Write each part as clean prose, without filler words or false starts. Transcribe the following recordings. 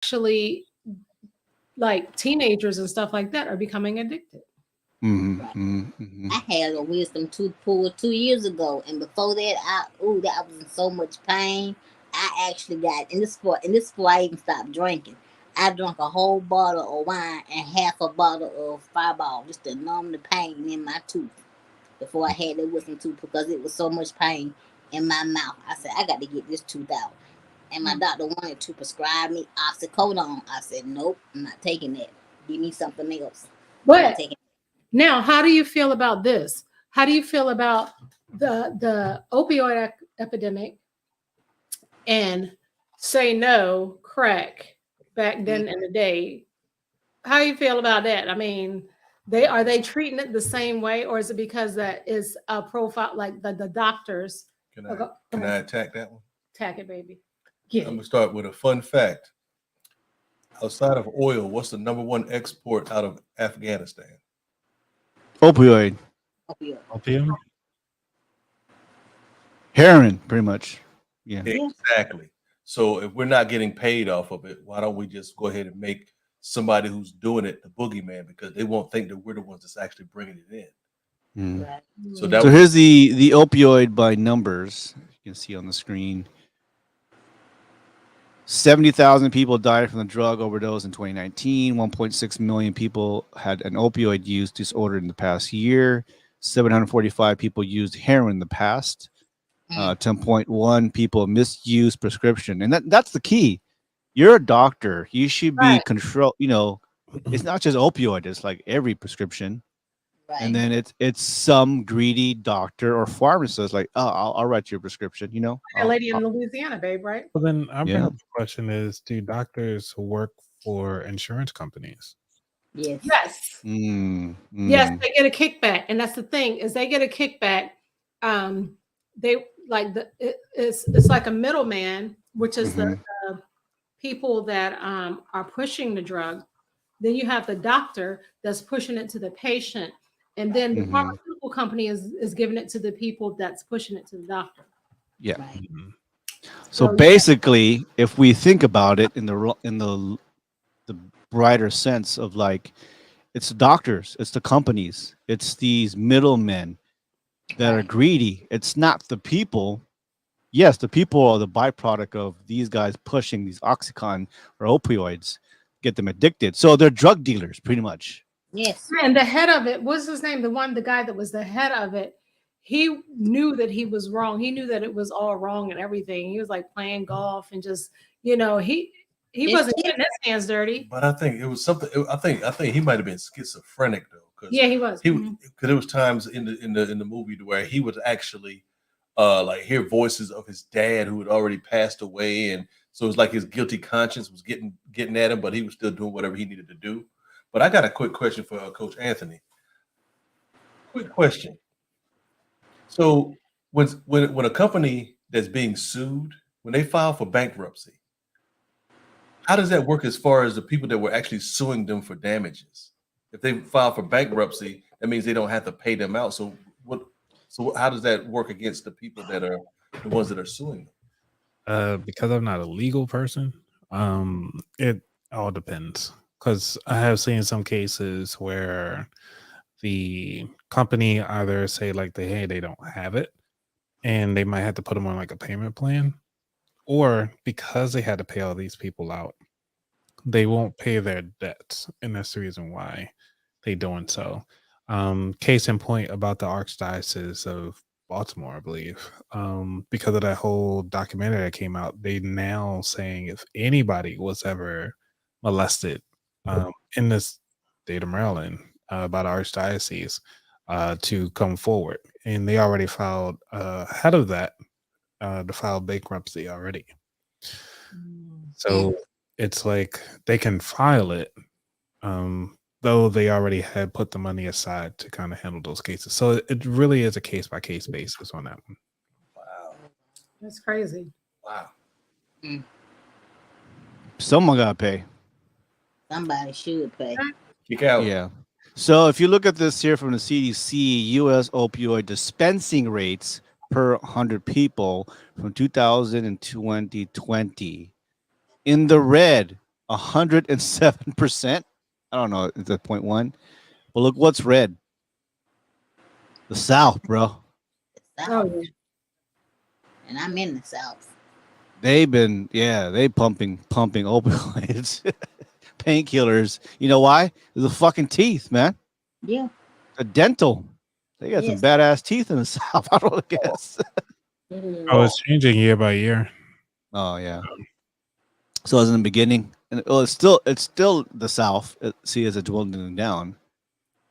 actually, like teenagers and stuff like that, are becoming addicted. I had a wisdom tooth pulled 2 years ago, and before that, I was in so much pain. I actually got and this before I even stopped drinking. I drank a whole bottle of wine and half a bottle of Fireball just to numb the pain in my tooth before I had that wisdom tooth because it was so much pain in my mouth. I said I got to get this tooth out, and my doctor wanted to prescribe me oxycodone. I said nope, I'm not taking that. Give me something else. I'm not But taking. now, how do you feel about this? How do you feel about the opioid epidemic and say no crack back then in the day? How do you feel about that? I mean, they treating it the same way, or is it because that is a profile like the doctors? Can Oh, I can I attack that one? attack it, baby. Get I'm it. gonna start with a fun fact. Outside of oil, what's the number one export out of Afghanistan? Opioid, Opioid. Opium. heroin, pretty much. Yeah. Exactly. So if we're not getting paid off of it, why don't we just go ahead and make somebody who's doing it the boogeyman because they won't think that we're the ones that's actually bringing it in. Mm. Right. So that So was here's the opioid by numbers. You can see on the screen. 70,000 people died from the drug overdose in 2019. 1.6 million people had an opioid use disorder in the past year. 745 people used heroin in the past. 10.1 people misuse prescription. And that's the key. You're a doctor. You should be Right. control. It's not just opioid. It's like every prescription. Right. And then it's some greedy doctor or pharmacist like, oh, I'll write you a prescription. That lady in Louisiana, babe, right? Well, then our Yeah. bigger question is: do doctors work for insurance companies? Yes. Yes. Yes, they get a kickback, and that's the thing is they get a kickback. They like it's like a middleman, which is the people that are pushing the drug. Then you have the doctor that's pushing it to the patient, and then the pharmaceutical company is giving it to the people that's pushing it to the doctor. Yeah. Right. So So, yeah. basically, if we think about it in the brighter sense of like, it's the doctors, it's the companies, it's these middlemen that are Right. greedy. It's not the people. Yes, the people are the byproduct of these guys pushing these oxycontin or opioids, get them addicted. So they're drug dealers, pretty much. Yes. And the head of it, what's his name? The guy that was the head of it, he knew that he was wrong. He knew that it was all wrong and everything. He was like playing golf and just, he It's wasn't cheap. getting his hands dirty. But I think it was something. I think he might have been schizophrenic though, because Yeah, he was. because there was times in the movie where he would actually like hear voices of his dad who had already passed away, and so it was like his guilty conscience was getting at him, but he was still doing whatever he needed to do. But I got a quick question for Coach Anthony. Quick question. So when a company that's being sued, when they file for bankruptcy, how does that work as far as the people that were actually suing them for damages? If they file for bankruptcy, that means they don't have to pay them out. So how does that work against the people that are the ones that are suing them? Because I'm not a legal person, it all depends. Because I have seen some cases where the company either say like they don't have it, and they might have to put them on like a payment plan, or because they had to pay all these people out, they won't pay their debts, and that's the reason why they doing so. Case in point about the Archdiocese of Baltimore, I believe, because of that whole documentary that came out, they now saying if anybody was ever molested in this state of Maryland by the Archdiocese, to come forward, and they already filed ahead of that to file bankruptcy already. So it's like they can file it, though they already had put the money aside to kind of handle those cases. So it really is a case by case basis on that one. Wow. That's crazy. Wow. Someone got to pay. Somebody should pay. Kick out. Yeah. So if you look at this here from the CDC, U.S. opioid dispensing rates per 100 people from 2000 and 2020 in the red 107%. I don't know, it's at 0.1. But look what's red. The South, bro. Oh, yeah. And I'm in the South. They pumping opioids, painkillers. You know why? The fucking teeth, man. Yeah. The dental. They got some badass teeth in the South. I don't guess. Oh, it's changing year by year. Oh yeah. So as in the beginning, and it's still the South. See, as it's dwindling down.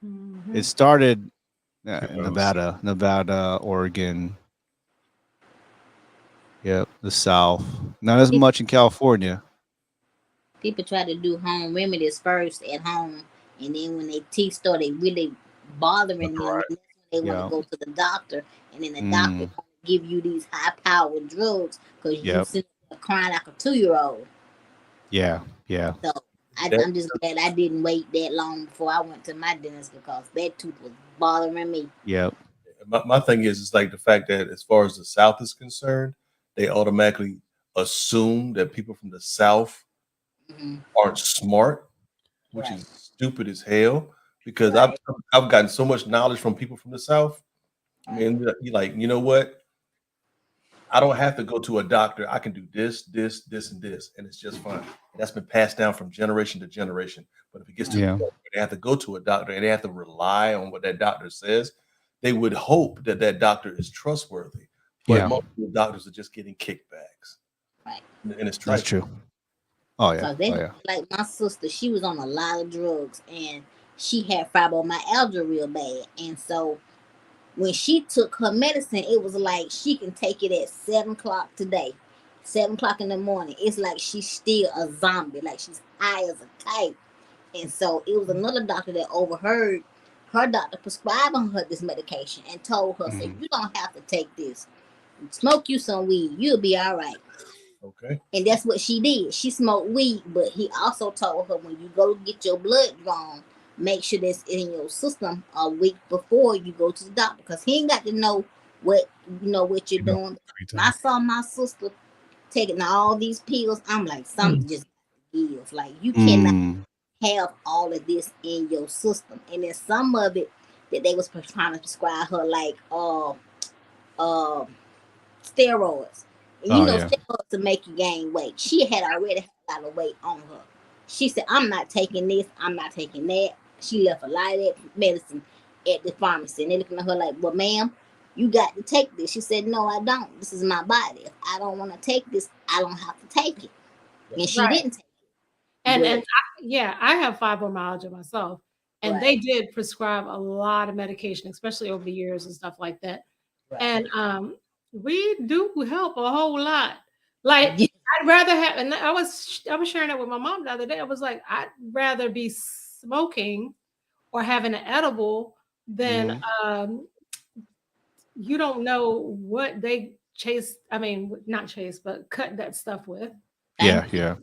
Mhm. It started in Nevada, Oregon. Yep, the South. Not as much in California. People try to do home remedies first at home, and then when their teeth started really bothering them, Right. that's when they want to go to the doctor, and then the doctor want to give you these high-powered drugs because you sit there crying like a 2-year-old. Yeah. So I'm just glad I didn't wait that long before I went to my dentist because that tooth was bothering me. Yep. My thing is, it's like the fact that as far as the South is concerned, they automatically assume that people from the South aren't smart, which is stupid as hell. Because I've gotten so much knowledge from people from the South. I mean, you're like, you know what? I don't have to go to a doctor. I can do this, this, this, and this, and it's just fine. That's been passed down from generation to generation. But if it gets to the point where they have to go to a doctor and they have to rely on what that doctor says, they would hope that that doctor is trustworthy. But most of the doctors are just getting kickbacks. Right. And it's That's true. Oh yeah. Like my sister, she was on a lot of drugs and she had fibromyalgia real bad. And so when she took her medicine, it was like she can take it at 7 o'clock today, 7 o'clock in the morning. It's like she's still a zombie, like she's high as a kite. And so it was another doctor that overheard her doctor prescribing her this medication and told her, say, you don't have to take this. Smoke you some weed, you'll be all right. Okay. And that's what she did. She smoked weed, but he also told her when you go get your blood drawn, make sure that's in your system a week before you go to the doctor, because he ain't got to know what you're doing. When I saw my sister taking all these pills, I'm like, something just gives. Like you cannot have all of this in your system. And then some of it that they was trying to prescribe her, like steroids. And steroids to make you gain weight. She had already had a lot of weight on her. She said, I'm not taking this, I'm not taking that. She left a lot of that medicine at the pharmacy. And they looking at her like, well, ma'am, you got to take this. She said, no, I don't. This is my body. If I don't want to take this, I don't have to take it. And she didn't take it. I have fibromyalgia myself. And they did prescribe a lot of medication, especially over the years and stuff like that. Right. And we do help a whole lot. Like I'd rather have, and I was sharing that with my mom the other day. I was like, I'd rather be smoking or having an edible than you don't know what they not chase, but cut that stuff with. Yeah.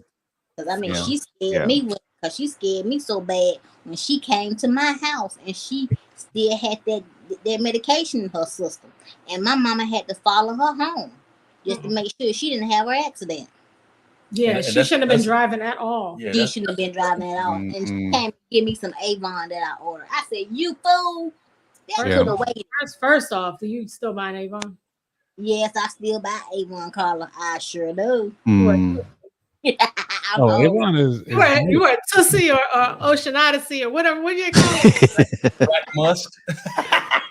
Because she scared me because she scared me so bad when she came to my house and she still had that medication in her system. And my mama had to follow her home just to make sure she didn't have her accident. Yeah, she shouldn't have been driving at all. Yeah, she shouldn't have been driving at all. And she came to give me some Avon that I ordered. I said, you fool. That could have waited. First off, do you still buy an Avon? Yes, I still buy Avon, Carla. I sure do. Avon is you were Tussie or Ocean Odyssey or whatever. What do you call it? Black Must.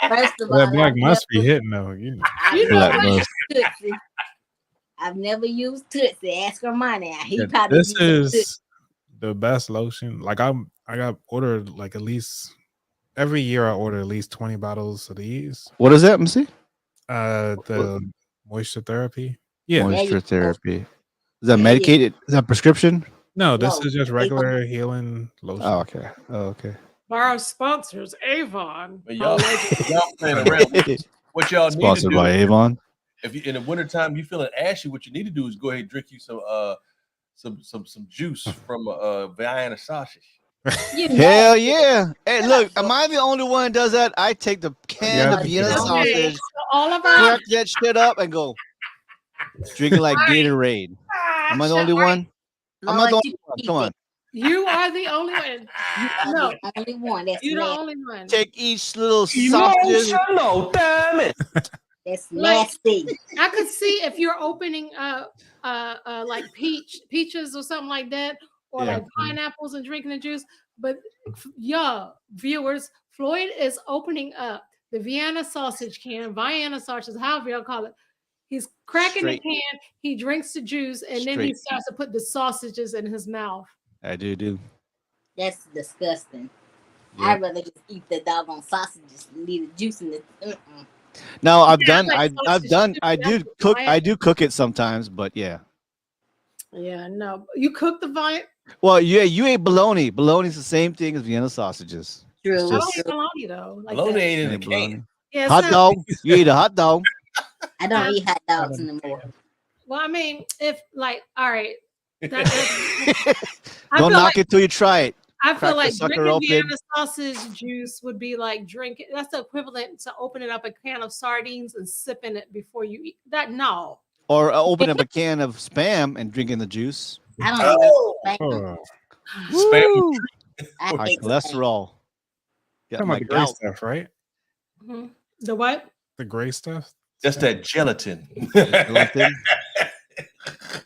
First of all, that Black Must be hitting though. I've never used Tootsie. Ask her money. This is the best lotion. Like I got ordered like at least every year. I order at least 20 bottles of these. What is that? Let me see. The moisture therapy. Yeah, moisture therapy. Is that medicated? Is that prescription? No, this is just regular healing lotion. Oh, okay. Our sponsors, Avon. Y'all playing around. What y'all need to do? Sponsored by Avon. If you in the wintertime you feeling ashy, what you need to do is go ahead and drink you some juice from Vienna sausage. Hell yeah! Hey, look, am I the only one that does that? I take the can of Vienna sausage, crack that shit up, and go drink it like Gatorade. Am I the only one? I'm not the Lord, only you one. keep Come on. it. You are the only one. You are No, the only one. That's you're the nasty. only one. Take each little sausage. Emotional, damn it. That's Like, nasty. I could see if you're opening like peaches or something like that, or Yeah. like pineapples and drinking the juice. But yeah, viewers, Floyd is opening up the Vienna sausage sausage, however y'all call it. He's cracking Straight. the can, he drinks the juice, and then he Straight. starts to put the sausages in his mouth. I do. That's disgusting. Yep. I'd rather just eat the doggone sausages and leave the juice in it. Now I've Yeah, I done. like I've sausage done. too, I but do that's cook. Vienna. I do cook it sometimes, but yeah. Yeah, no. You cook the vine? Well, yeah, you ate bologna. Bologna's the same thing as Vienna sausages. True. It's I don't just eat bologna though. Like Bologna that. ain't in any a can. bologna. Yeah, it's Hot not- dog. You ate a hot dog. I don't eat hot dogs anymore. Well, I mean, if like, all right, I Don't feel knock like it till you try it. I crack feel the like sucker drinking open. Vienna sausage juice would be like drinking. That's the equivalent to opening up a can of sardines and sipping it before you eat. That no. Or open up a can of Spam and drinking the juice. I don't Oh, even Oh, Spam. Woo! I My hate spam. cholesterol. Got talking my about the gray gout. stuff, right? Mhm. The what? The gray stuff. That's that gelatin. Gelatin?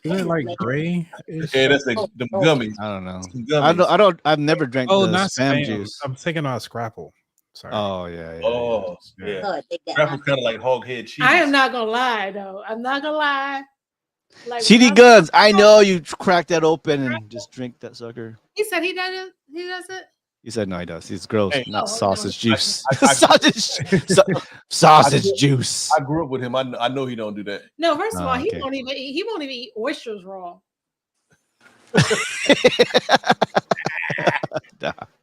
Isn't it like gray? Yeah, that's the gummies. I don't know. Some gummies. I've never drank Oh, the not Spam spam. juice. I'm thinking about Scrapple. Sorry. Oh yeah. Oh, yeah. God, they got Scrapple's my- kind of like hog head cheese. I am not gonna lie though. I'm not gonna lie. Like CD when I- Guns, I know you crack that open and just drink that sucker. He said he does it. He does it. He said no, he does. It's gross, Hey, not no. sausage juice. I- Sausage juice. I grew up with him. I know he don't do that. No, first of Oh, all, he okay. won't even eat. He won't even eat oysters raw.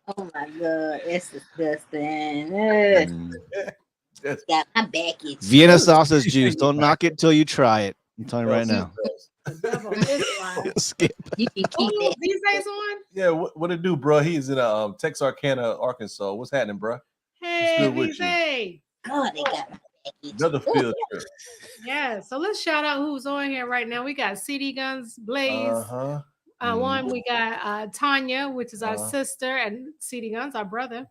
Oh my god, that's disgusting. Ugh. Mm. Got my back itchy. Vienna sausage juice. Don't knock it till you try it. I'm telling you right now. The devil is lying. Skip. You can keep Oh, that. these days on. Yeah, what it do, bro? He's in Texarkana, Arkansas. What's happening, bro? Hey, good with you. BZ. God, they got my back itchy. Another field trip. Yeah, so let's shout out who's on here right now. We got CD Guns, Blaze. Uh-huh. One, we got Tanya, which is our Uh-huh. sister, and CD Guns, our brother.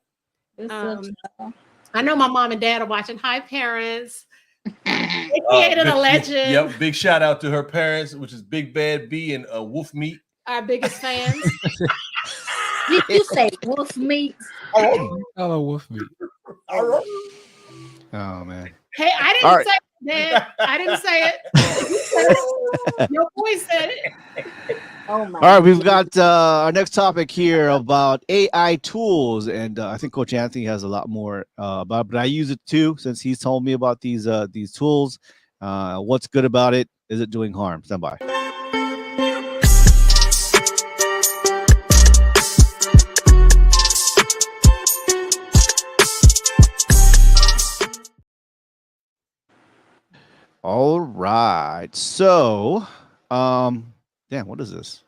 What's up, Um, I know my mom and dad are watching. Hi, parents. y'all? They created a legend. Yep, big shout out to her parents, which is Big Bad B and Wolf Meat. Our biggest fans. Did you say wolf meat? Hello, wolf meat. Oh man. Hey, I didn't All right. say it, Dad. I didn't say it. You said it. Your boy said it. Oh my. All right, we've got our next topic here about AI tools, and I think Coach Anthony has a lot more about. But I use it too, since he's told me about these tools. What's good about it? Is it doing harm? Stand by. All right, so damn, what is this?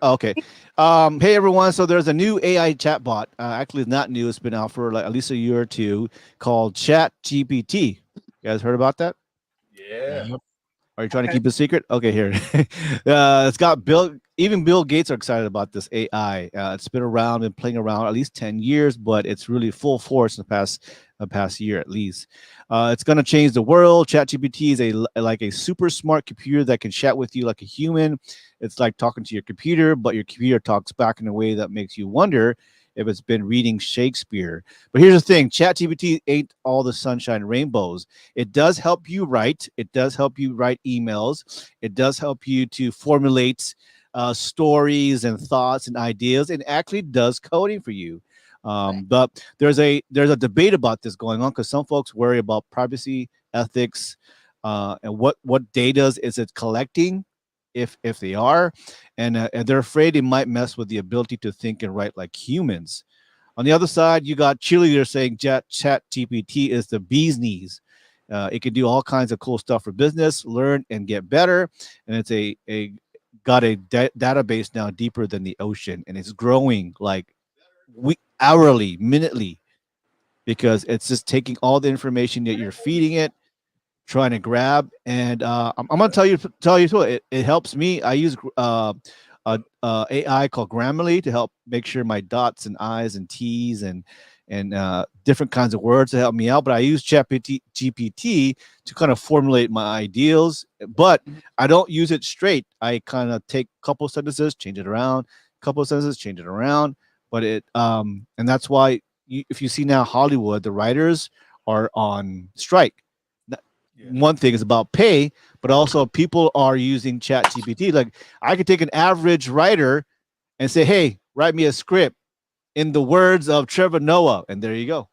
Okay. Hey everyone. So there's a new AI chatbot. Actually, it's not new. It's been out for like at least a year or two, called ChatGPT. You guys heard about that? Yeah. Yep. Are you trying to keep it secret? Okay, here. It's got Bill. Even Bill Gates are excited about this AI. It's been around and playing around at least 10 years, but it's really full force in the past year at least. It's going to change the world. ChatGPT is like a super smart computer that can chat with you like a human. It's like talking to your computer, but your computer talks back in a way that makes you wonder if it's been reading Shakespeare. But here's the thing, ChatGPT ain't all the sunshine and rainbows. It does help you write. It does help you write emails. It does help you to formulate stories and thoughts and ideas. It actually does coding for you. But there's a debate about this going on because some folks worry about privacy, ethics, and what data is it collecting, if they are, and they're afraid it might mess with the ability to think and write like humans. On the other side, you got cheerleaders saying ChatGPT is the bee's knees. It can do all kinds of cool stuff for business, learn and get better, and it's got a database now deeper than the ocean, and it's growing like hourly, minutely, because it's just taking all the information that you're feeding it trying to grab. And I'm gonna tell you too. It helps me. I use AI called Grammarly to help make sure my dots and I's and T's and different kinds of words to help me out. But I use GPT to kind of formulate my ideals. But I don't use it straight. I kind of take a couple sentences, change it around, couple of sentences, change it around. But and that's why if you see now Hollywood, the writers are on strike. One thing is about pay, but also people are using Chat GPT. Like I could take an average writer and say, "Hey, write me a script in the words of Trevor Noah," and there you go.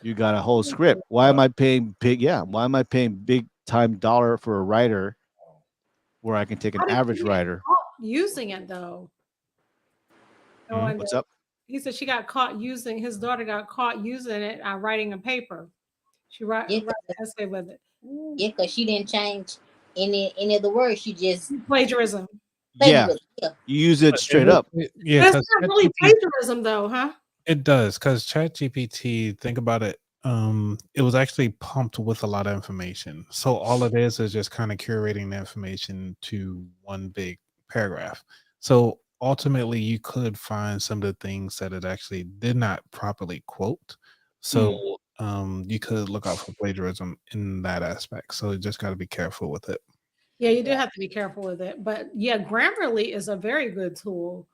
You got a whole script. Why am I paying big? Yeah, why am I paying big time dollar for a writer where I can take an average writer? Using it though. What's up? He said she got caught using, his daughter got caught using it, writing a paper. She wrote an essay with it. Yeah, because she didn't change any of the words. She just plagiarism. Yeah. You use it straight up. Yeah, that's not really plagiarism though, huh? It does, because ChatGPT, think about it. It was actually pumped with a lot of information. So all it is just kind of curating the information to one big paragraph. So ultimately, you could find some of the things that it actually did not properly quote. So you could look out for plagiarism in that aspect. So you just got to be careful with it. Yeah, you do have to be careful with it. But yeah, Grammarly is a very good tool.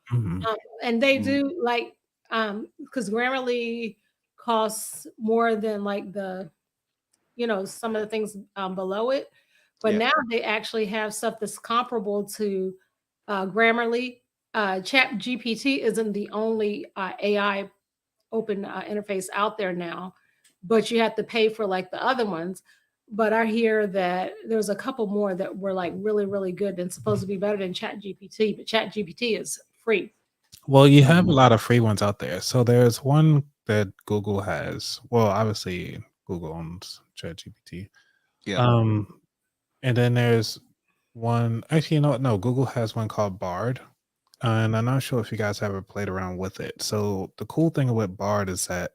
And they do like, because Grammarly costs more than like the, some of the things below it. But now they actually have stuff that's comparable to Grammarly. ChatGPT isn't the only AI open interface out there now, but you have to pay for like the other ones. But I hear that there's a couple more that were like really, really good and supposed to be better than ChatGPT, but ChatGPT is free. Well, you have a lot of free ones out there. So there's one that Google has. Well, obviously Google owns ChatGPT. Yeah. And then there's one. Actually, no. Google has one called Bard, and I'm not sure if you guys ever played around with it. So the cool thing with Bard is that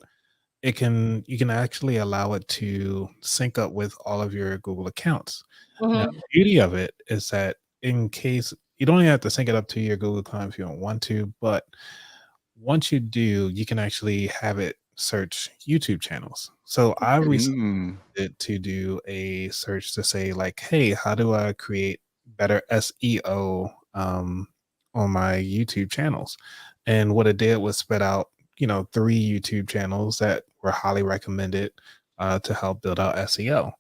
you can actually allow it to sync up with all of your Google accounts. Now, the beauty of it is that in case you don't even have to sync it up to your Google account if you don't want to, but once you do, you can actually have it search YouTube channels. So I recently did to do a search to say like, hey, how do I create better SEO on my YouTube channels? And what it did was spit out 3 YouTube channels that were highly recommended to help build out SEO.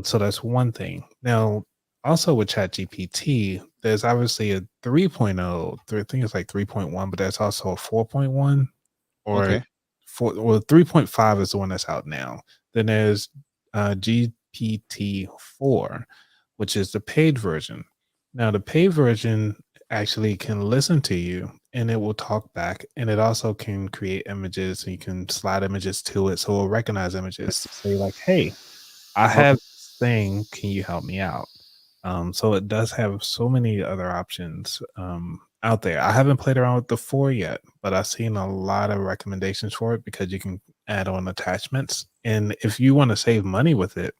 So that's one thing. Now, also with ChatGPT, there's obviously a 3.0. I think it's like 3.1, but there's also a 4.1 or 3.5 is the one that's out now. Then there's GPT-4, which is the paid version. Now, the paid version actually can listen to you and it will talk back, and it also can create images, and you can slide images to it, so it'll recognize images to say like, hey, I have this thing, can you help me out? So it does have so many other options out there. I haven't played around with the 4 yet, but I've seen a lot of recommendations for it because you can add on attachments, and if you want to save money with it,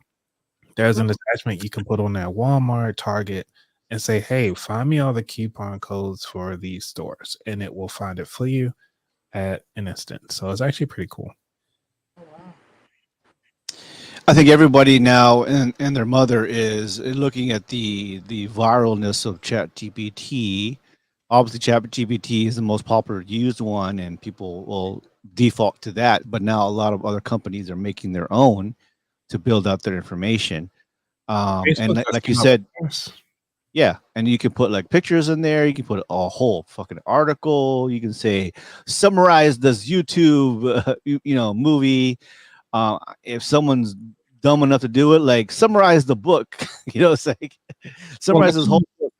there's an attachment you can put on there, Walmart, Target, and say, hey, find me all the coupon codes for these stores, and it will find it for you at an instant. So it's actually pretty cool. I think everybody now and their mother is looking at the viralness of ChatGPT. Obviously, ChatGPT is the most popular used one, and people will default to that. But now a lot of other companies are making their own to build out their information. And like you said, yeah, and you can put like pictures in there. You can put a whole fucking article. You can say summarize this YouTube, movie. If someone's dumb enough to do it, like summarize the book. It's like summarize this whole book.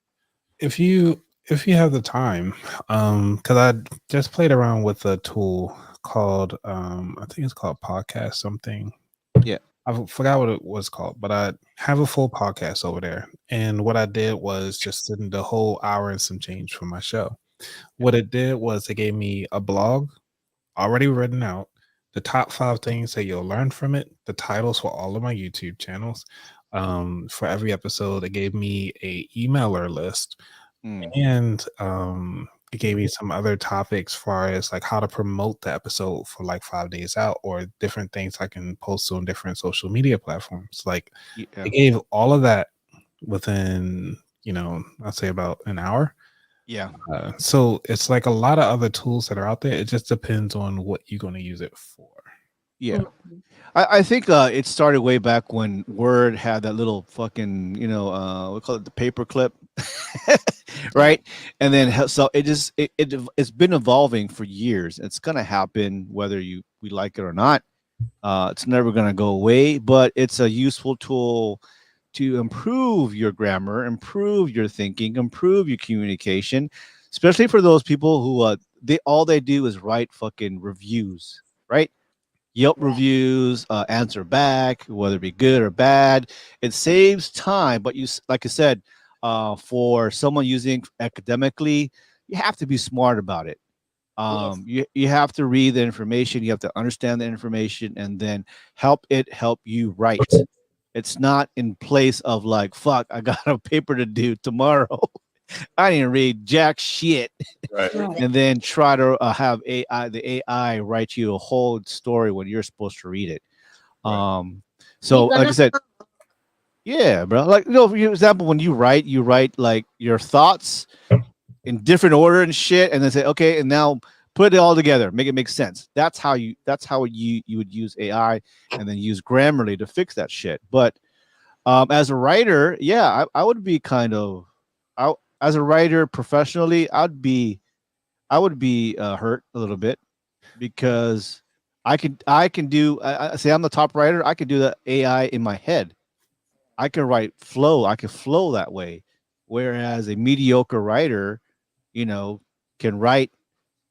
If you have the time, because I just played around with a tool called I think it's called Podcast something. Yeah. I forgot what it was called, but I have a full podcast over there. And what I did was just send the whole hour and some change for my show. What it did was it gave me a blog already written out the top 5 things that you'll learn from it, the titles for all of my YouTube channels. For every episode, it gave me a emailer list, and it gave me some other topics far as like how to promote the episode for like 5 days out, or different things I can post on different social media platforms. Like it gave all of that within, I'd say about an hour. Yeah. So it's like a lot of other tools that are out there. It just depends on what you're going to use it for. Yeah. I think it started way back when Word had that little fucking, we call it the paper clip, right? And then so it's been evolving for years. It's gonna happen whether we like it or not. It's never gonna go away, but it's a useful tool to improve your grammar, improve your thinking, improve your communication, especially for those people who all they do is write fucking reviews, right? Yelp reviews, answer back, whether it be good or bad. It saves time, but like I said, for someone using academically, you have to be smart about it. You have to read the information, you have to understand the information, and then help you write. It's not in place of like, fuck, I got a paper to do tomorrow. I didn't read jack shit. Right. And then try to have the AI write you a whole story when you're supposed to read it. Right. So like I said, yeah, bro. Like, for example, when you write like your thoughts in different order and shit, and then say, okay, and now put it all together, make it make sense. That's how you would use AI, and then use Grammarly to fix that shit. But as a writer, yeah, I would be kind of, as a writer professionally, I would be hurt a little bit, because I can do, I say I'm the top writer. I can do the AI in my head. I can flow that way. Whereas a mediocre writer, can write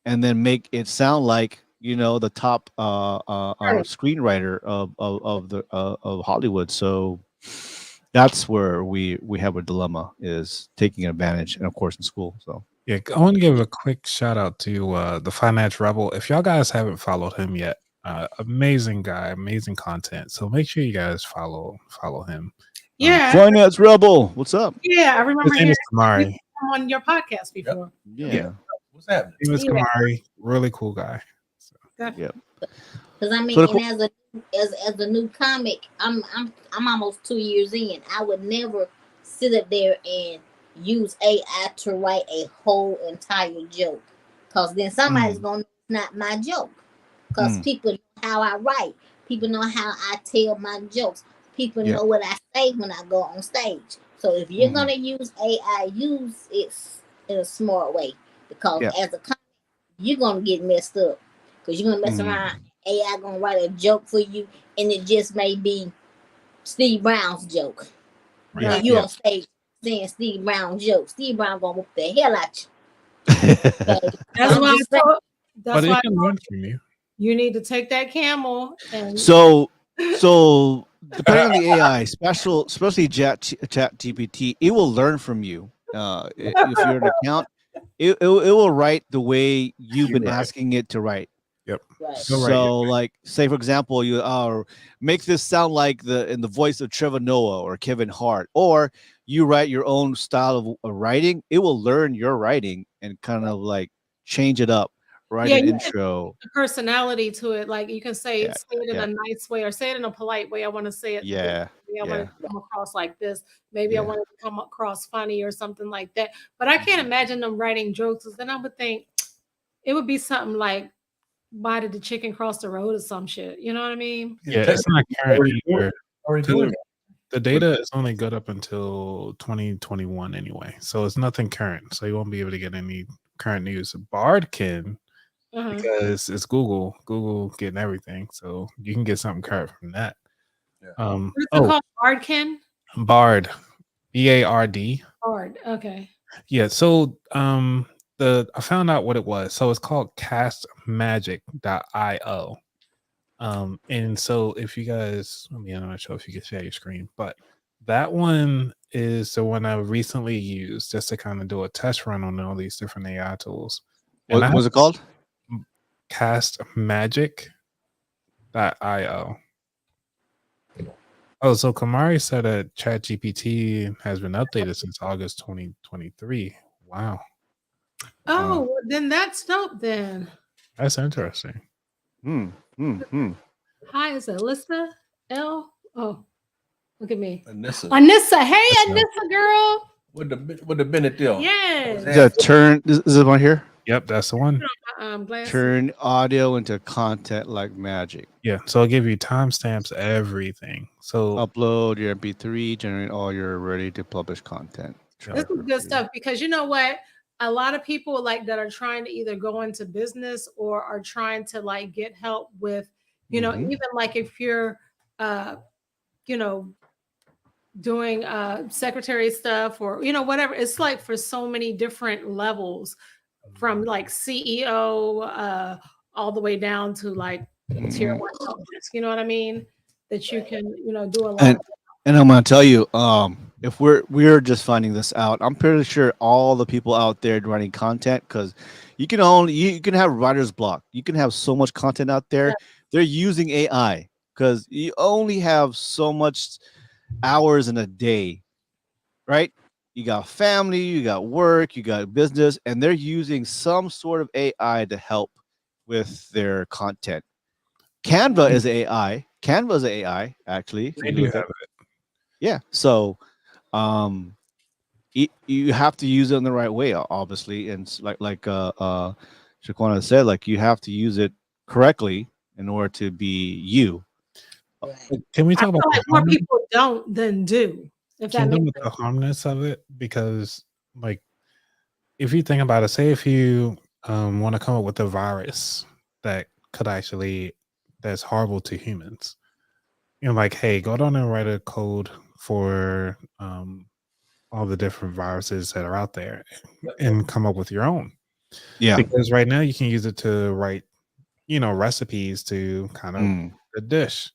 and then make it sound like, the top screenwriter of Hollywood. So that's where we have a dilemma, is taking advantage, and of course in school. So yeah, I want to give a quick shout out to the Finance Rebel. If y'all guys haven't followed him yet, amazing guy, amazing content. So make sure you guys follow him. Yeah. Finance Rebel, what's up? Yeah, I remember His name hearing is Kamari. him on your podcast before. Yeah. What's happening? His name is Kamari. Really cool guy. So. Yeah. Because I mean, So and as a new comic, I'm almost 2 years in. I would never sit up there and use AI to write a whole entire joke, because then somebody's gonna know it's not my joke. Because people know how I write, people know how I tell my jokes, people know what I say when I go on stage. So if you're gonna use AI, use it in a smart way, because as a comic, you're gonna get messed up, because you're gonna mess around. AI gonna write a joke for you, and it just may be Steve Brown's joke. Right. And you on stage saying Steve Brown's joke. Steve Brown gonna whoop the hell out you. That's why But it can learn from you. You need to take that camel and So depending on the AI, especially ChatGPT, it will learn from you. If you're an account, it will write the way you've been asking it to write. Yep. Right. So, like, say for example, you make this sound like in the voice of Trevor Noah or Kevin Hart, or you write your own style of writing. It will learn your writing and kind of like change it up. Write an intro. Personality to it. Like you can say it in a nice way, or say it in a polite way. I want to say it. Maybe I want to come across like this. Maybe I want to come across funny or something like that. But I can't imagine them writing jokes. Then I would think it would be something like, "Why did the chicken cross the road?" or some shit. You know what I mean? Yeah, it's not current either. Already doing it. The data is only good up until 2021 anyway, so it's nothing current. So you won't be able to get any current news. Bard can, because it's Google getting everything, so you can get something current from that. What's it called? Bardkin? Bard, BARD. Bard. Okay. Yeah. So I found out what it was. So it's called castmagic.io. And so if you guys, I'm not sure if you can share your screen, but that one is the one I recently used just to kind of do a test run on all these different AI tools. What was it called? Cast Magic. .io. Oh, so Kamari said that ChatGPT has been updated since August 2023. Wow. Oh, well, then that's dope then. That's interesting. Hi, is it Alyssa L? Oh, look at me. Anissa. Hey, Anissa, girl. With the Bennett deal. Yes. Is that turn? Is it one here? Yep, that's the one. Turn audio into content like magic. Yeah, so I'll give you timestamps, everything. So upload your MP3, generate all your ready to publish content. This is good stuff because you know what? A lot of people like that are trying to either go into business or are trying to like get help with, you know, even like if you're, you know, doing secretary stuff or, you know, whatever. It's like for so many different levels from like CEO all the way down to like tier one help desk. You know what I mean? That you can, you know, do a lot. And I'm gonna tell you, if we're just finding this out, I'm pretty sure all the people out there running content, because you can have writer's block. You can have so much content out there. Yeah. They're using AI because you only have so much hours in a day, right? You got family, you got work, you got business, and they're using some sort of AI to help with their content. Canva is AI. Canva is AI, actually. They do have it. Yeah. So you have to use it in the right way, obviously. And like Shaquana said, like you have to use it correctly in order to be you. Can we talk about like more people don't than do? If that makes the harmness of it? Because like if you think about it, say if you want to come up with a virus that could actually that's horrible to humans, you know, like, hey, go down and write a code for all the different viruses that are out there and come up with your own. Yeah. Because right now you can use it to write, you know, recipes to kind of a dish.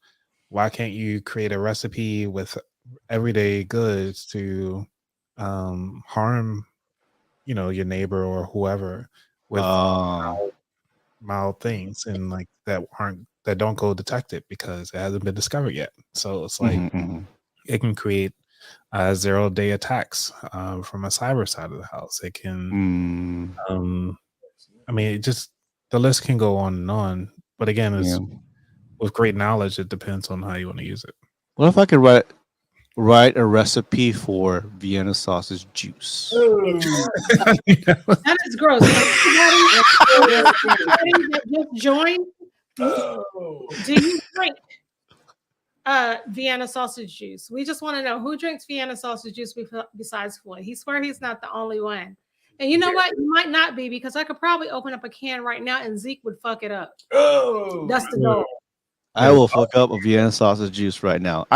Why can't you create a recipe with everyday goods to harm, you know, your neighbor or whoever with mild things and like that don't go detected because it hasn't been discovered yet. So it's like it can create 0-day attacks from a cyber side of the house. It can I mean, it just the list can go on and on. But again, it's with great knowledge, it depends on how you want to use it. What if I could write a recipe for Vienna sausage juice? That is gross. Just join. Do you drink Vienna sausage juice? We just want to know who drinks Vienna sausage juice besides Floyd. He swear he's not the only one. And you know what? You might not be because I could probably open up a can right now and Zeke would fuck it up. That's the goal. I will fuck up a Vienna sausage juice right now.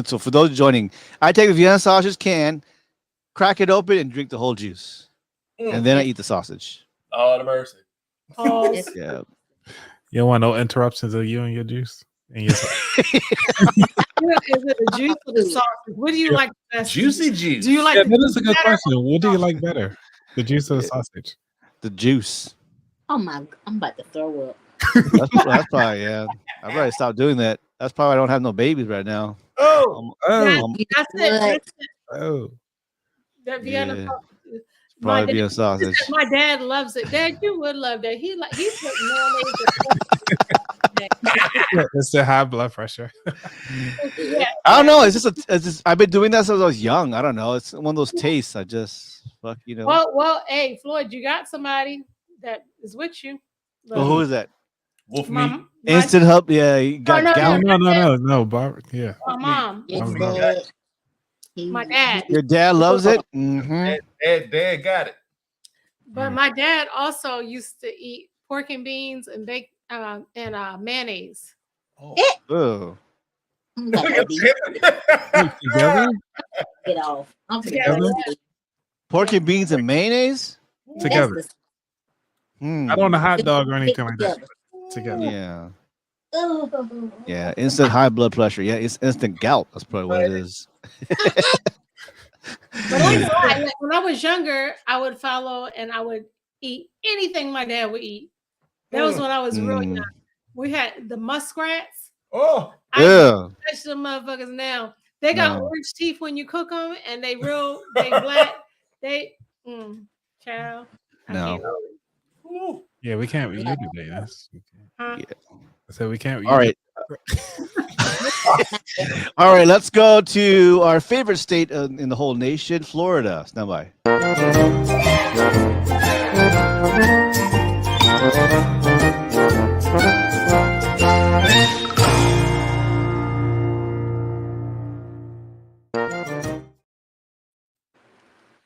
So for those joining, I take the Vienna sausage can, crack it open, and drink the whole juice, and then I eat the sausage. Oh, the mercy! Oh, yeah. You don't want no interruptions of you and your juice. And your is it the juice or the sausage? What do you like best? Juicy juice. Do you like? That is a good question. What do you like better, the juice or the sausage? The juice. Oh my! I'm about to throw up. That's probably I probably stopped doing that. That's probably I don't have no babies right now. That's it. Oh, that Vienna sausage. Probably Vienna sausage. My dad loves it. Dad, you would love that. He put mayonnaise. It's the high blood pressure. I don't know. It's just I've been doing that since I was young. I don't know. It's one of those tastes. I just you know. Well, hey, Floyd, you got somebody that is with you. Well, who is that? Wolf meat. Instant Hub. Yeah, you got no, Barbara. Yeah. My mom. My dad. Your dad loves it. Dad got it. But my dad also used to eat pork and beans and bake and mayonnaise. Oh. Together? Get off. I'm together. Pork and beans and mayonnaise together. I don't want a hot dog or anything like that. Together. Yeah. Yeah. Instant high blood pressure. Yeah. It's instant gout. That's probably what it is. But when I was younger, I would follow and I would eat anything my dad would eat. That was when I was real young. we had the muskrats. Oh, Yeah. Touch them motherfuckers now. They got orange teeth when you cook them, and they black. They, child. I can't. Yeah, we can't with you today. That's Huh? Yeah. I said we can't. All right. All right, let's go to our favorite state in the whole nation, Florida. Stand by.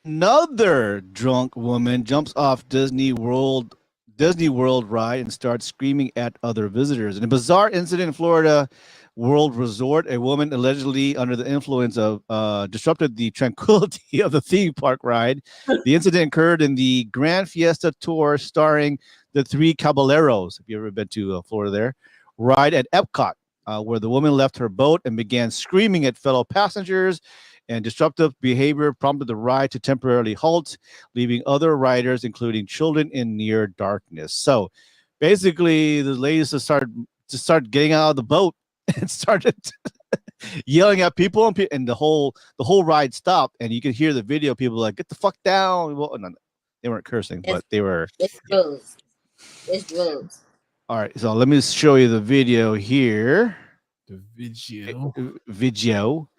Another drunk woman jumps off Disney World ride and starts screaming at other visitors. In a bizarre incident in Florida World Resort, a woman allegedly under the influence of disrupted the tranquility of the theme park ride. The incident occurred in the Grand Fiesta Tour starring the Three Caballeros. Have you ever been to Florida there? Ride at Epcot, where the woman left her boat and began screaming at fellow passengers, and disruptive behavior prompted the ride to temporarily halt, leaving other riders, including children, in near darkness. So basically, the ladies just started getting out of the boat and started yelling at people, and the whole ride stopped. And you could hear the video, people like, "Get the fuck down!" Well, no, they weren't cursing, but they were. It's drugs. It's drugs. All right, so let me show you the video here. The video. Video.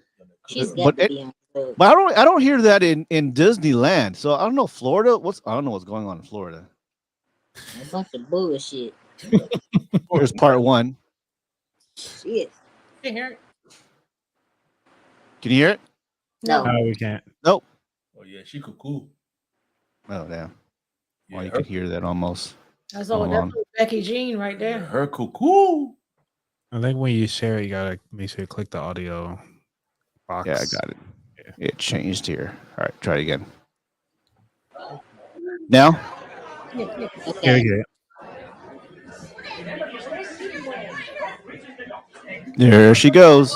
She's got to be on drugs. But I don't hear that in Disneyland. So I don't know Florida. I don't know what's going on in Florida. A bunch of bullshit. Here's part one. Shit. Can you hear it? Can you hear it? No. No, we can't. Nope. oh yeah, she cool. Oh damn. Yeah, Well, you her, can hear that almost. That's all. That's Becky Jean right there. her cool. I think when you share it, you gotta make sure you click the audio box. Yeah, I got it. Yeah. It changed here. All right, try it again. Now? Okay. Yeah. There she goes.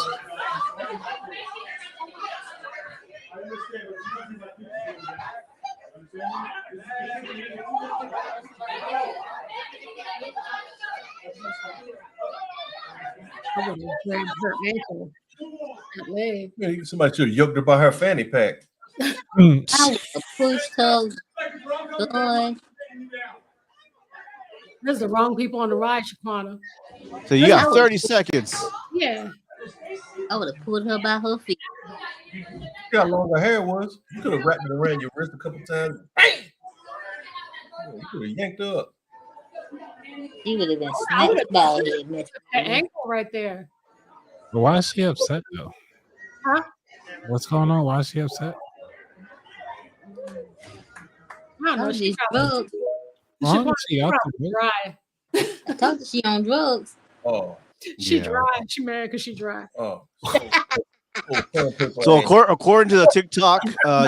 I would have grabbed her ankle, her leg. Yeah, somebody should have yoked her by her fanny pack. I would have pushed her. Boy. There's the wrong people on the ride, Shaquana. So you got 30 seconds. Yeah. I would have pulled her by her feet. Look how long her hair was. You could have wrapped it around your wrist a couple times. Bang! You could have yanked her up. She would have been snatched by her. That ankle right there. But why is she upset though? Huh? What's going on? Why is she upset? I don't know. She's drugs. Why is she up to it? Dry. I told her she on drugs. Oh, She Yeah. dry. She married because she dry. oh. So according to the TikTok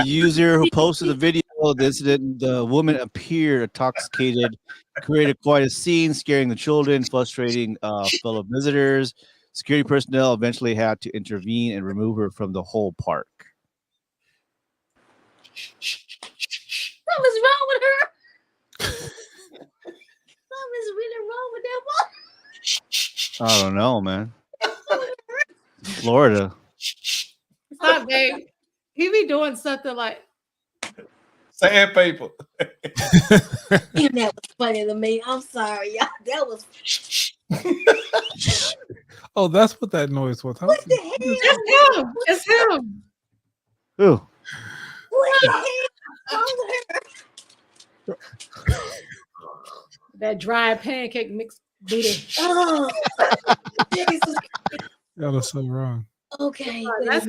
user who posted the video of the incident, the woman appeared intoxicated, created quite a scene, scaring the children, frustrating fellow visitors. Security personnel eventually had to intervene and remove her from the whole park. Something's wrong with her. Something's really wrong with that I don't know, man. Florida. Stop, babe. He be doing something like, Sandpaper. woman. That was funny to me. I'm sorry, y'all. That was Oh, that's what that noise was. what the hell? it's him. It's him. Ooh. What the hell? Wrong with her? That dry pancake mix booty. Oh, Jesus. That was so wrong. Okay. That's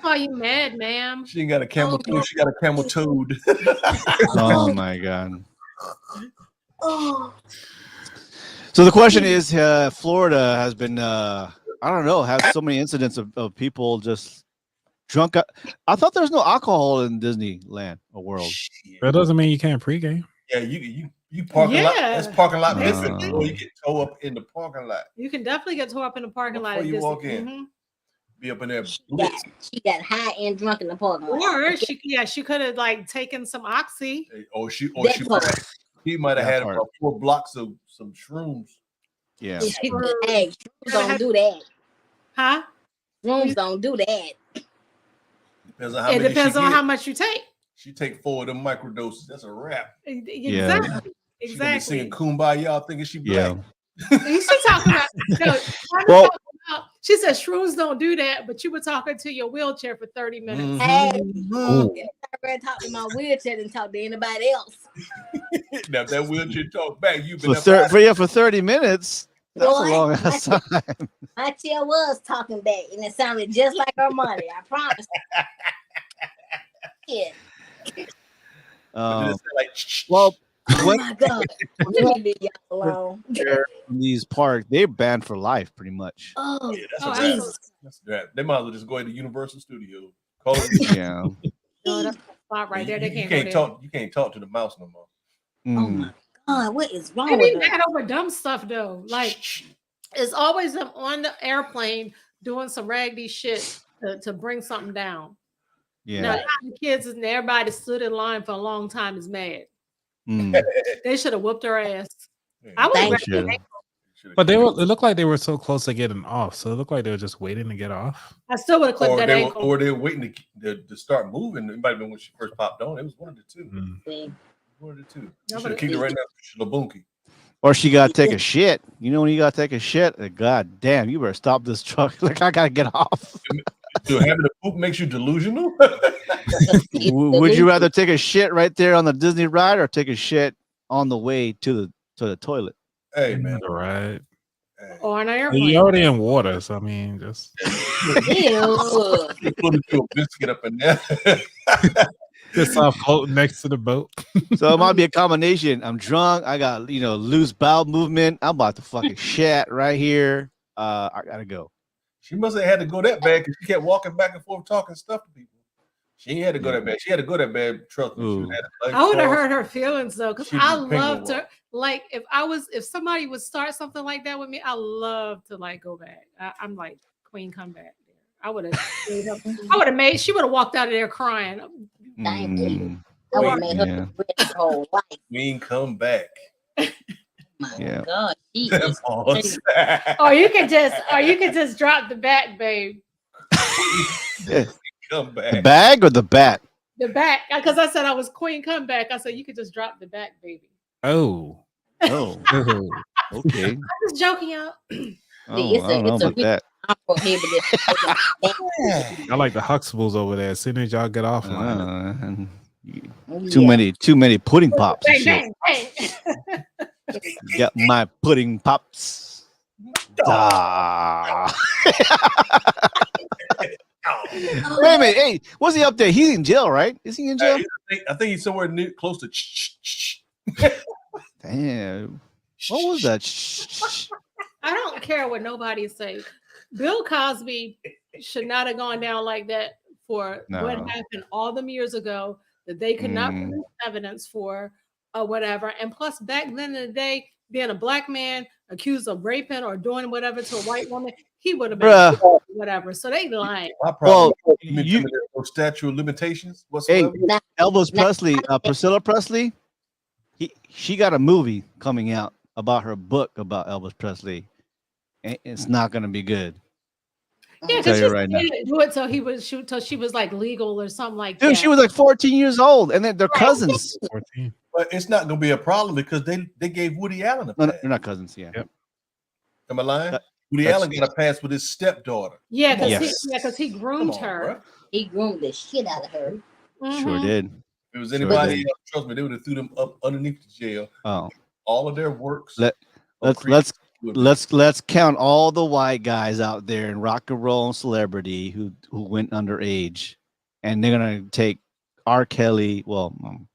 why you mad, ma'am. She ain't got a camel toe. She got a camel toad. Oh my god. Oh, So the question is, Florida has been, I don't know, has so many incidents of people just drunk. I thought there was no alcohol in Disneyland or World. That doesn't mean you can't pregame. Yeah, you parking lot. Yeah. That's parking lot Basically. different before you get towed up in the parking lot. You can definitely get tore up in the parking lot. Before at you Disney. walk in. Mhm. Be up in there. she got high and drunk in the parking lot. Or she could have like taken some oxy. Or she That part. he might have That had part. about 4 blocks of some shrooms. Yeah. Hey, shrooms don't do that. Huh? Shrooms don't do that. Depends on how It many depends she on get. how much you take. She take 4 of them microdoses. That's a wrap. Exactly. She gonna be singing Exactly. Kumbaya, thinking she black. She's talking about no. Well, She said shrooms don't do that, but you were talking to your wheelchair for 30 minutes. Hey, Oh, I rather talk to my wheelchair than talk to anybody else. Now if that wheelchair talk back, you've been for 30 minutes. That's a Boy, long ass time. my chair was talking back, and it sounded just like her money. I promise. Yeah. like, Well, Oh my God. Let me leave y'all alone. in these parks, they're banned for life, pretty much. Oh, yeah, that's Oh, a wrap. absolutely. That's a wrap. They might as well just go into Universal Studios. Call it. Yeah. No, that's a spot right there. They You can't can't go talk. You can't talk to the mouse no more. oh my God, what is wrong there. They with be her? mad over dumb stuff though. Like it's always them on the airplane doing some raggedy shit to bring something down. Yeah. Now the kids and everybody stood in line for a long time is mad. Mm. They should have whooped her ass. Yeah, I would Thank have Should. but they were. It looked like they were so close to getting off. So it looked like they were just waiting to get off. I still would have clipped that they ankle. were waiting to start moving. It might have been when she first popped on. It was one of the two. Mm. One of the two. No, You should but have kicked it right now. Shalabunky. Or she got to take a shit. You know when you got to take a shit? God damn, you better stop this truck. Like, I got to get off. So having a poop makes you delusional? Would you rather take a shit right there on the Disney ride or take a shit on the way to the toilet? Hey, man. Right. Hey. Or on an You're airplane. already in water, so I mean, just Ew. You put a biscuit up in there. just floating next to the boat. So it might be a combination. I'm drunk. I got loose bowel movement. I'm about to fucking shit right here. I gotta go. She must have had to go that bad because she kept walking back and forth talking stuff to people. She ain't had to go that bad. She had to go that bad. Trust me. She Ooh. had I would have hurt her feelings though, because She'd I be penguin love to walk. like if somebody would start something like that with me, I love to like go back. I'm like, Queen, come back. I would have made she would have walked out of there crying. Thank you. Mm, I would have made her Yeah. regret her whole life. Queen, come back. My Yeah. God, she That is pause. Or you could just drop the back, babe. Come The back. bag or the bat? The back, because I said I was Queen, come back. I said you could just drop the back, baby. Oh. Oh, Oh. okay. I'm just joking, y'all. Oh, I don't know about that. prohibited. I like the Huxtables over there. As soon as y'all get off line. Too many pudding pops and Bang, shit. bang, bang. Got my pudding pops. Ah. Wait a minute. Hey, what's the update? He's in jail, right? Is he in jail? I think he's somewhere close to. Damn. What was that? I don't care what nobody say. Bill Cosby should not have gone down like that for what happened all them years ago that they could not produce evidence for or whatever. And plus, back then in the day, being a black man accused of raping or doing whatever to a white woman, he would have been whatever. So they lying. Well, you no statute of limitations whatsoever. Hey, Elvis Presley, Priscilla Presley, she got a movie coming out about her book about Elvis Presley. It's not going to be good. Yeah, because she didn't do it till she was like legal or something like that. Dude, she was like 14 years old, and then they're cousins. 14. But it's not going to be a problem because they gave Woody Allen a pass. No, they're not cousins. Yeah. Yep. Am I lying? Woody Allen got a pass with his stepdaughter. Yeah, because he groomed her. Bro. He groomed the shit out of her. Sure did. If it was anybody else, trust me, they would have threw them up underneath the jail. Oh, all of their works. Let's count all the white guys out there in rock and roll and celebrity who went underage, and they're gonna take R. Kelly. Well, one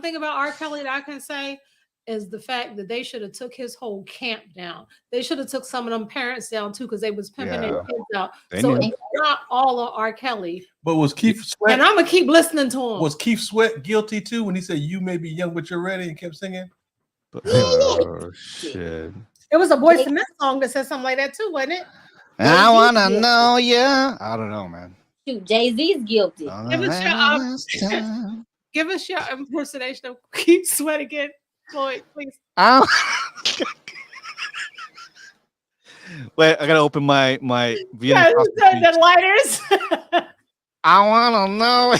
thing about R. Kelly that I can say is the fact that they should have took his whole camp down. They should have took some of them parents down too, because they was pimping their kids out. So it's not all of R. Kelly. But was Keith Sweat? And I'm gonna keep listening to him. Was Keith Sweat guilty too when he said "You may be young, but you're ready" and kept singing? Oh shit! It was a Boyz II Men song that said something like that too, wasn't it? I wanna know, yeah. I don't know, man. Shoot, Jay-Z's guilty. Give us your impersonation of Keith Sweat again. Floyd, please. Wait, I gotta open my Yeah, Vienna. the lighters. I wanna know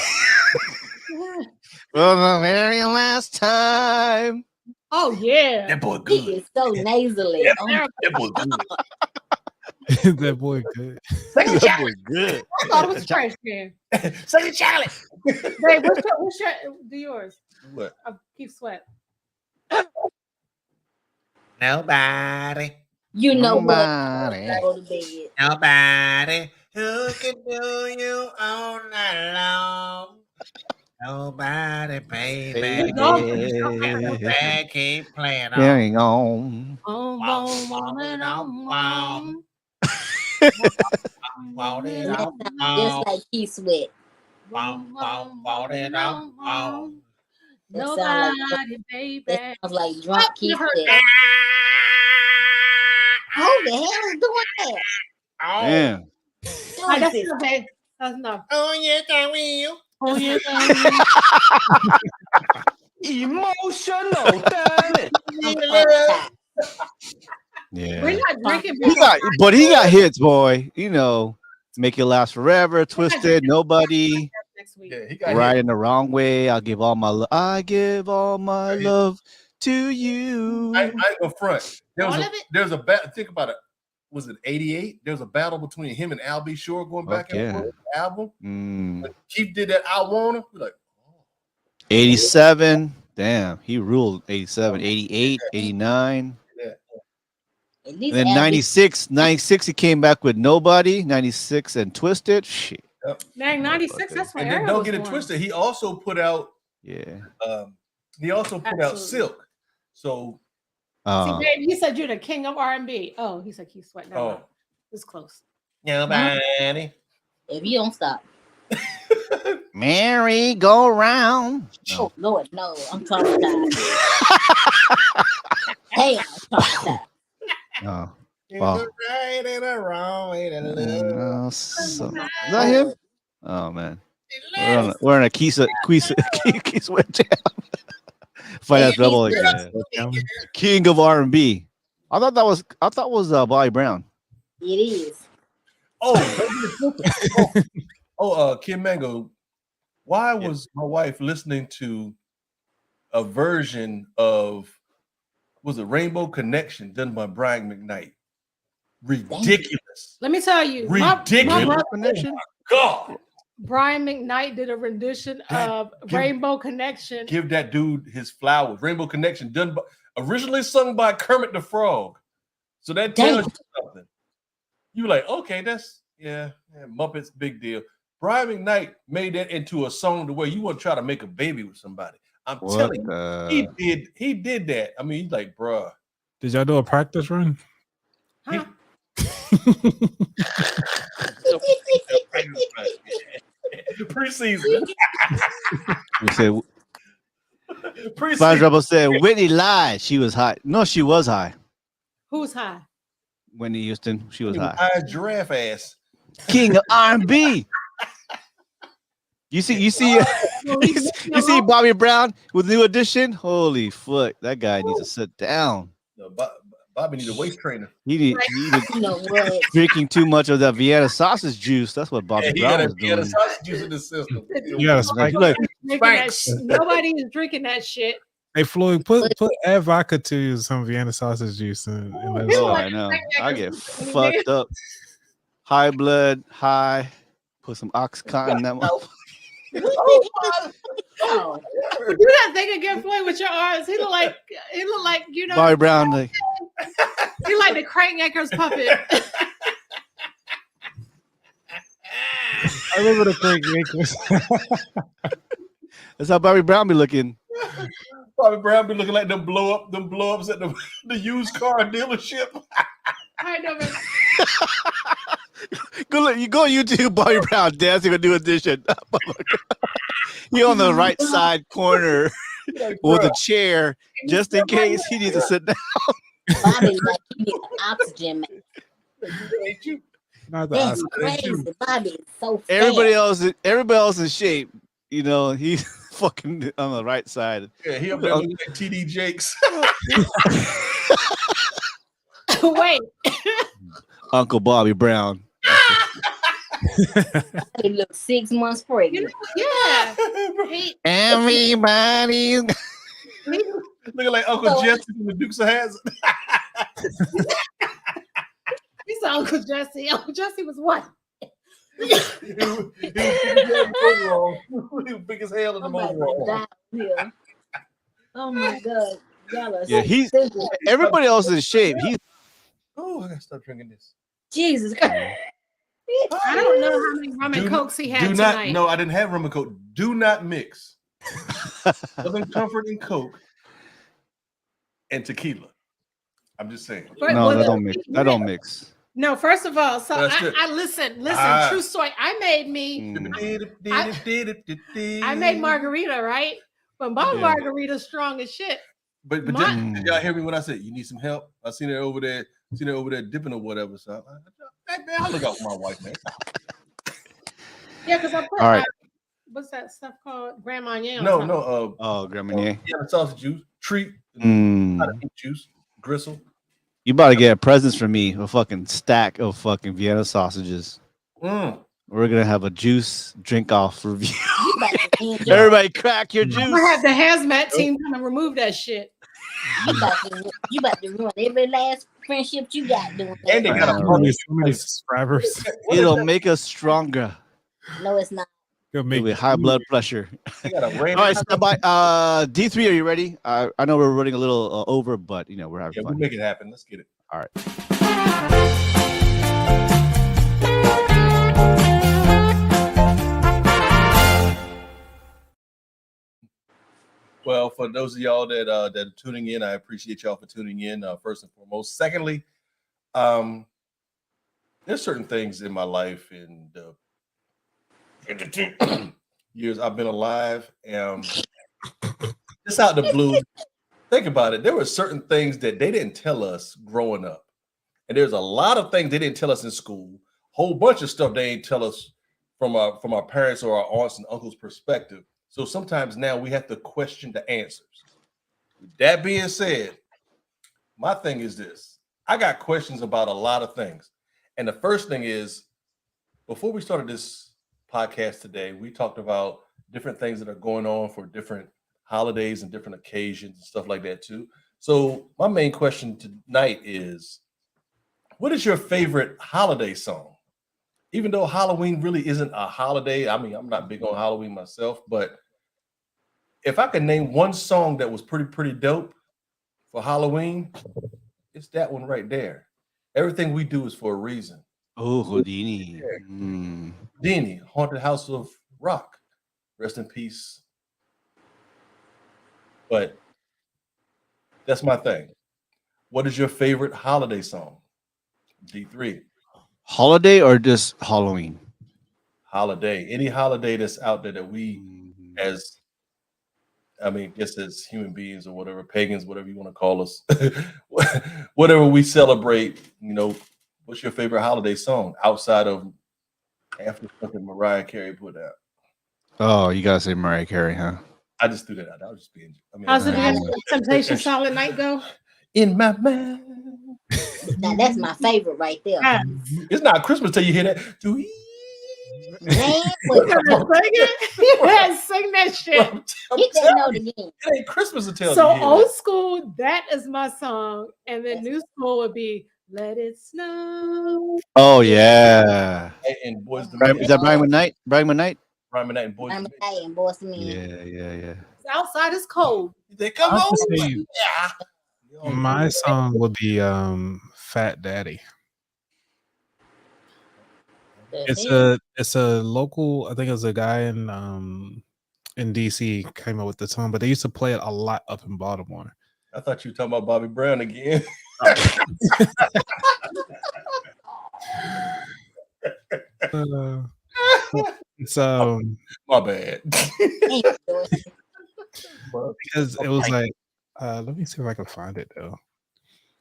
for the very last time. Oh yeah. That boy He good. is so nasally. Oh, That boy good. That boy good. That boy good. I thought it was French, man. Say Charlie. Babe, what's your do yours? What? Keep sweat. Nobody. you know Nobody. what? Go to bed. Nobody who can do you all night long. Nobody, baby. Baby. Nobody keep playing on. Carrying on. Want it And that on. sounds just like Key Sweat. Want it on. That sounds like Nobody, baby. that sounds like drunk Key never heard Sweat. Who the hell is doing that? Damn. Oh, that's okay. That's enough. Oh, yes, I will. Oh yeah. Emotional, damn it. Yeah. We're not drinking. But he got hits, boy. You know, Make It Last Forever, Twisted, Nobody, Next week. Yeah, he got Right hit. in the Wrong Way. I give all my love to you. I ain't gonna front. All of it? There's a battle. Think about it. Was it 88? There's a battle between him and Al B. Shore going back and forth. Album. When Keith did that. I wanna. We're like, 87. Damn, he ruled 87, 88, 89. And And then 96, he came back with Nobody, 96 and Twisted. Shit. Dang, 96. That's when and then Aaron don't was get it born. twisted. He also put out. Yeah. He also put out Silk. So. See, babe, you said you're the king of R&B. Oh, he said Keith Sweat. No, it's close. Nobody. If you don't stop. Merry go round. Oh Lord, no, I'm traumatized. Hey, I'm traumatized. Oh. Wow. Wow. Right and a wrong way to love. Is that him? Oh man. We're in a Keith Sweat jam. Finance Rebel again. King of R&B. I thought it was Bobby Brown. It is. Kim Mango. Why was my wife listening to a version of Rainbow Connection done by Brian McKnight? Ridiculous. Let me tell you, ridiculous. my Connection. God. Brian McKnight did a rendition of Rainbow Connection. Give that dude his flowers. Rainbow Connection originally sung by Kermit the Frog. So that tells you something. You like, okay, that's Muppets, big deal. Brian McKnight made that into a song to where you want to try to make a baby with somebody. I'm telling you, he did that. I mean, he's like, bruh. Did y'all do a practice run? Huh? Preseason. We said Finance said Whitney lied. She was high. No, she was high. Who's high? Whitney Houston. She was high. Giraffe ass. King of R&B. You see Bobby Brown with New Edition? Holy fuck, that guy needs to sit down. No, Bobby needs a waist trainer. He needed drinking too much of that Vienna sausage juice. That's what Bobby Brown was doing. He had a sausage juice in the system. You got to spike. Nobody is drinking that shit. Hey Floyd, add vodka to some Vienna sausage juice. And I know. I get fucked up. High blood, high. Put some Oxycontin in that one. Do that thing again, Floyd, with your arms. He look like you know. Bobby Brown. Like, he like the Crank Anchor's puppet. I remember the Crank Anchors. That's how Bobby Brown be looking. Bobby Brown be looking like them blow ups at the used car dealership. I know. You go on YouTube, Bobby Brown dancing with New Edition. He on the right side corner with a chair, just in case he needs to sit down. Bobby like he needs oxygen, man. Ain't you? That's crazy. Bobby is so fat. Everybody else in shape. You know, he's fucking on the right side. Yeah, he up there looking like TD Jakes. Wait. Uncle Bobby Brown. He looked 6 months pregnant. Yeah. He, Everybody's Looking like Uncle Jesse from the Dukes of Hazzard. he's Uncle Jesse. Uncle Jesse was what? He was big as hell in the overall. Oh my God. Y'all are yeah, so he's stupid. everybody else is in shape. He's Oh, I gotta stop drinking this. Jesus Christ. I don't know how many rum and cokes he had tonight. No, I didn't have rum and coke. Do not mix Southern Comfort and Coke and tequila. I'm just saying. no, that don't mix. That don't mix. No, first of all, so That's it. I listen, true story. I made margarita, right? But my margarita's strong as shit. But did y'all hear me when I said you need some help? I seen her over there dipping or whatever. So I'll look out for my wife, man. Yeah, because I put all right. What's that stuff called? Grand Marnier. Grand Marnier. Sausage juice, treat, juice, gristle. You about to get a presents from me, a fucking stack of fucking Vienna sausages. We're gonna have a juice drink off review. Everybody crack your juice. I'm gonna have the hazmat team come and remove that shit. You about to ruin every last friendship you got doing that. And they got so many subscribers. It'll make us stronger. No, it's not. With high blood pressure. All right, stand by. D3, are you ready? I know we're running a little over, but we're having fun. We'll make it happen. Let's get it. All right. Well, for those of y'all that are tuning in, I appreciate y'all for tuning in. First and foremost. Secondly, there's certain things in my life in the years I've been alive, just out the blue. Think about it. There were certain things that they didn't tell us growing up, and there's a lot of things they didn't tell us in school. Whole bunch of stuff they didn't tell us from our parents or our aunts and uncles' perspective. So sometimes now we have to question the answers. With that being said, my thing is this: I got questions about a lot of things, and the first thing is, before we started this podcast today, we talked about different things that are going on for different holidays and different occasions and stuff like that too. So my main question tonight is, what is your favorite holiday song? Even though Halloween really isn't a holiday, I mean, I'm not big on Halloween myself, but if I could name one song that was pretty dope for Halloween, it's that one right there. Everything we do is for a reason. Oh, Houdini. Houdini, Haunted House of Rock. Rest in peace. But that's my thing. What is your favorite holiday song? D3. Holiday or just Halloween? Holiday. Any holiday that's out there that we as human beings or whatever, pagans, whatever you want to call us, whatever we celebrate, what's your favorite holiday song outside of after something Mariah Carey put out? Oh, you gotta say Mariah Carey, huh? I just threw that out. I was just being. How's it Temptation Silent Night go? In my mind. Now that's my favorite right there. It's not Christmas till you hear that. Man, sing that shit. Get that note again. It ain't Christmas until so you hear old that. school, that is my song, and then new school would be "Let It Snow." Oh yeah. And Boys to Men. Is that Brian McKnight? Brian McKnight? Brian McKnight and Boys to Men. And Boys to Men. Yeah. It's outside is cold. They come on. Yeah. My song would be Fat Daddy. It's a local, I think it was a guy in DC came up with the song, but they used to play it a lot up in Baltimore. I thought you were talking about Bobby Brown again. My bad. Because it was like, let me see if I can find it though.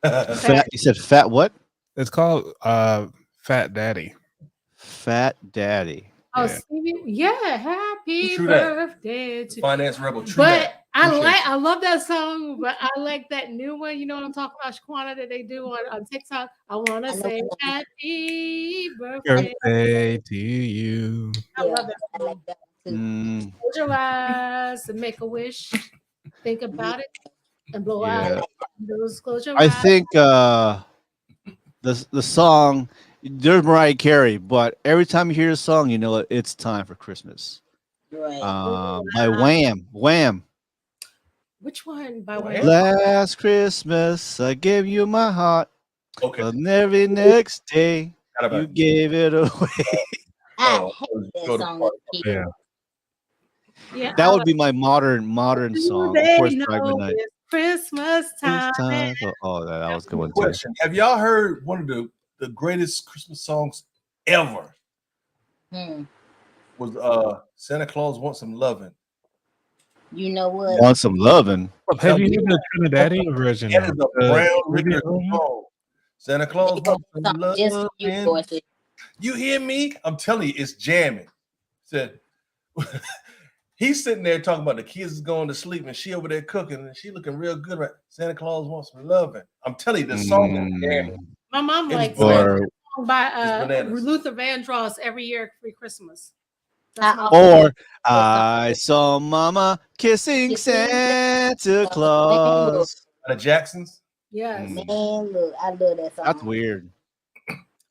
Fat, you said fat what? It's called Fat Daddy. Fat Daddy. Oh, Yeah. Stevie, yeah, happy True that. birthday to. Finance rebel. True But that. Appreciate you. I love that song, but I like that new one. You know what I'm talking about, Shaquana, that they do on TikTok. I want to I know say what I'm- happy birthday. Birthday to you. I love that I song. like that one too. Mm, Close your eyes and make a wish. Think about it and blow out. yeah. Those close your I eyes. think the song, there's Mariah Carey, but every time you hear a song, you know it's time for Christmas. Right. By Wham. Which one? By Wham? Wham? Last Christmas I gave you my heart, Okay. but every next day Got you it. gave it away. I Oh, hate that go to song. part. Yeah. Yeah, That would be my modern song. Of they course, know Drag Midnight. it's Christmas time. It's time for that was a good one too. Question: have y'all heard one of the greatest Christmas songs ever? Hmm. Was Santa Claus Want Some Lovin'? You know what? Want some loving? Have you heard the Trinidadian version? That is though? a brown Caribbean liquor version? song. Santa Claus They Want Some song just for you, Lovin'. Dorothy. You hear me? I'm telling you, it's jamming. Said he's sitting there talking about the kids is going to sleep and she over there cooking and she looking real good. Right? Santa Claus wants some loving. I'm telling you, the song is jamming. My mom It was likes bananas. that song by bananas. Luther Vandross every year for Christmas. Or I saw Mama kissing Santa Claus. The Jacksons. Yes. Man, look, I love that song. That's weird.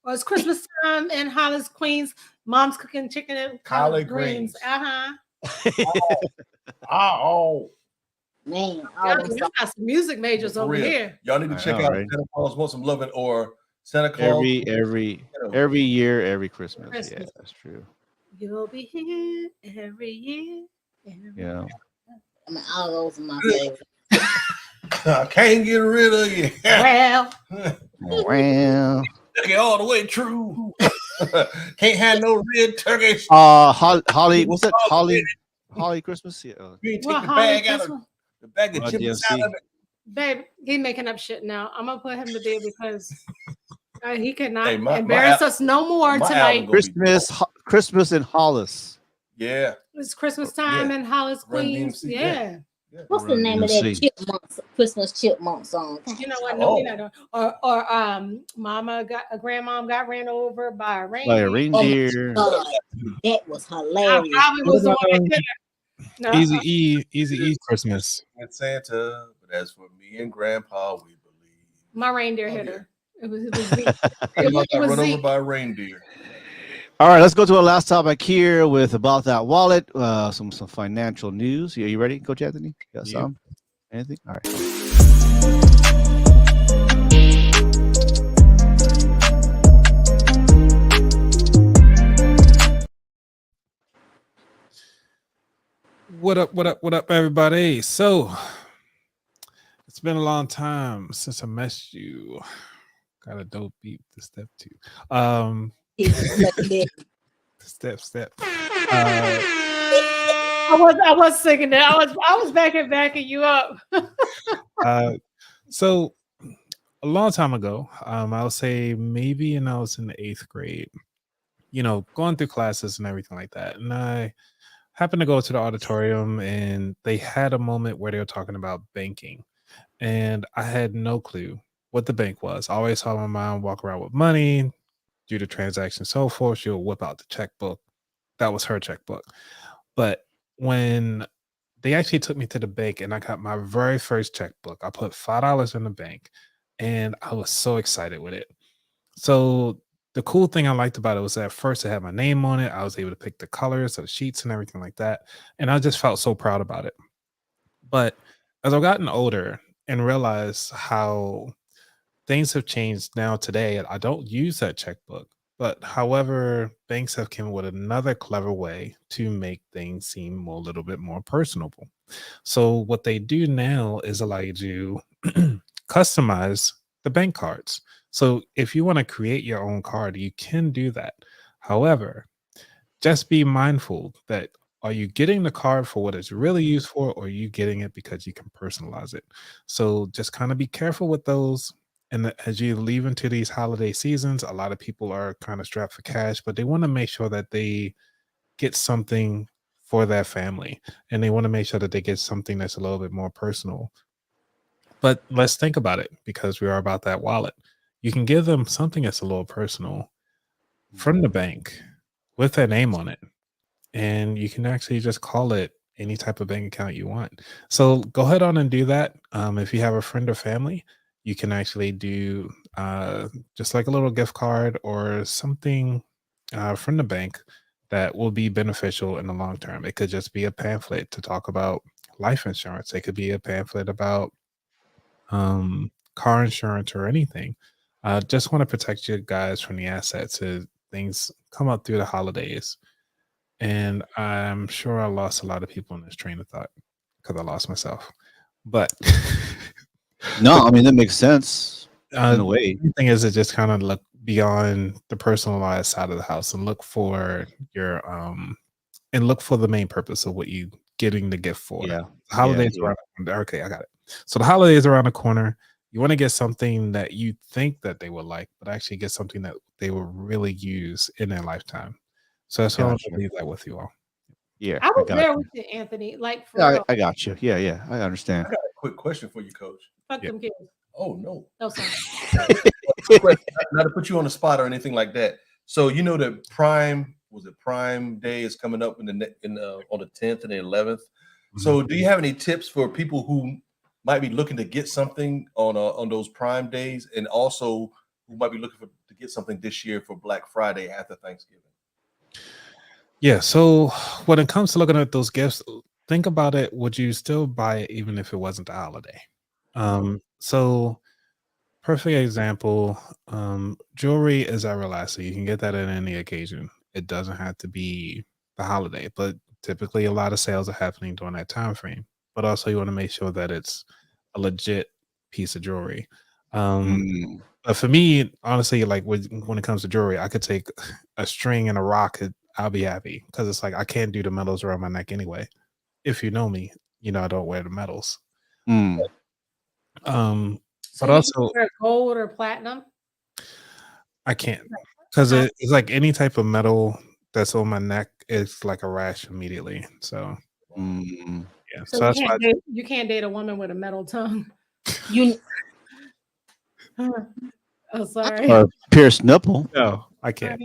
Well, it's Christmas time in Hollis, Queens. Mom's cooking chicken and collard greens. Oh, Man, all Y'all, them y'all songs. got some music majors for over real. here. Y'all need to I check know, out right? Santa Claus Want Some Loving or Santa Claus. Every year, every Christmas. Yeah, Christmas. that's true. You'll be here every year. Yeah. I mean, all those are my favorite. I can't get rid of you. Well, Well, Turkey all the way true. Can't have no red turkey. Holly, what's that? Holly Christmas? Yeah. You ain't well, take the Holly, bag out this of one, the bag of Run chips DMC. out of it. babe, he's making up shit now. I'm gonna put him to bed because he cannot Hey, my embarrass us no more my tonight. album Christmas in Hollis. Yeah. It's Christmas time in Hollis, Run Queens. DMC, Yeah. What's the name of that Christmas chipmunk song? You know what? No, we're not doing. Or grandmom got ran over by a reindeer. By a reindeer. Oh, that was I hilarious. probably was the one that did it. No, Easy E Christmas. And Santa, but as for me and Grandpa, we believe. my reindeer hit her. It was Zeke. Grandma It got was run over Zeke. by a reindeer. All right, let's go to our last topic here with About That Wallet. Some financial news. Are you ready, Coach Anthony? You got some? Anything? All right. What up, everybody? So it's been a long time since I messed you. Got a dope beat to step to. Step. I was singing that. I was backing you up. So a long time ago, I'll say maybe, and I was in the 8th grade, going through classes and everything like that. And I happened to go to the auditorium and they had a moment where they were talking about banking. And I had no clue what the bank was. I always saw my mom walk around with money, do the transaction, so forth. She'll whip out the checkbook. That was her checkbook. But when they actually took me to the bank and I got my very first checkbook, I put $5 in the bank and I was so excited with it. So the cool thing I liked about it was that first it had my name on it. I was able to pick the colors of the sheets and everything like that. And I just felt so proud about it. But as I've gotten older and realized how things have changed now today, I don't use that checkbook. But however, banks have come with another clever way to make things seem a little bit more personable. So what they do now is allow you to customize the bank cards. So if you want to create your own card, you can do that. However, just be mindful that are you getting the card for what it's really used for, or are you getting it because you can personalize it? So just kind of be careful with those. And as you leave into these holiday seasons, a lot of people are kind of strapped for cash, but they want to make sure that they get something for their family, and they want to make sure that they get something that's a little bit more personal. But let's think about it, because we are about that wallet. You can give them something that's a little personal from the bank with their name on it, and you can actually just call it any type of bank account you want. So go ahead on and do that. If you have a friend or family, you can actually do just like a little gift card or something from the bank that will be beneficial in the long term. It could just be a pamphlet to talk about life insurance. It could be a pamphlet about car insurance or anything. Just want to protect you guys from the assets as things come up through the holidays. And I'm sure I lost a lot of people in this train of thought because I lost myself. But No, I mean that makes sense in a way. the thing is, it just kind of look beyond the personalized side of the house and look for your and look for the main purpose of what you getting the gift for. Yeah. The holidays Yeah. around. Okay, I got it. So the holidays around the corner. You want to get something that you think that they would like, but actually get something that they will really use in their lifetime. So that's what I'm Gotcha. going to leave that with you all. Yeah, I was got there you. with you, Anthony. Like for Yeah, real. I got you. Yeah, I understand. I got a quick question for you, Coach. Fuck Yeah. them kids. Oh no, No, sorry. not to put you on the spot or anything like that. So you know that Prime Day is coming up on the 10th and the 11th. So do you have any tips for people who might be looking to get something on those Prime days, and also who might be looking to get something this year for Black Friday after Thanksgiving? Yeah. So when it comes to looking at those gifts, think about it. Would you still buy it even if it wasn't a holiday? So perfect example, jewelry is everlasting. You can get that at any occasion. It doesn't have to be the holiday, but typically a lot of sales are happening during that time frame. But also you want to make sure that it's a legit piece of jewelry. But for me, honestly, like when it comes to jewelry, I could take a string and a rock. I'll be happy, because it's like I can't do the metals around my neck anyway. If you know me, you know I don't wear the metals. So But you also wear gold or platinum? I can't, because it's like any type of metal that's on my neck, it's like a rash immediately. So yeah, So that's why you can't date a woman with a metal tongue. You Oh, sorry. Or pierced nipple. no, I can't.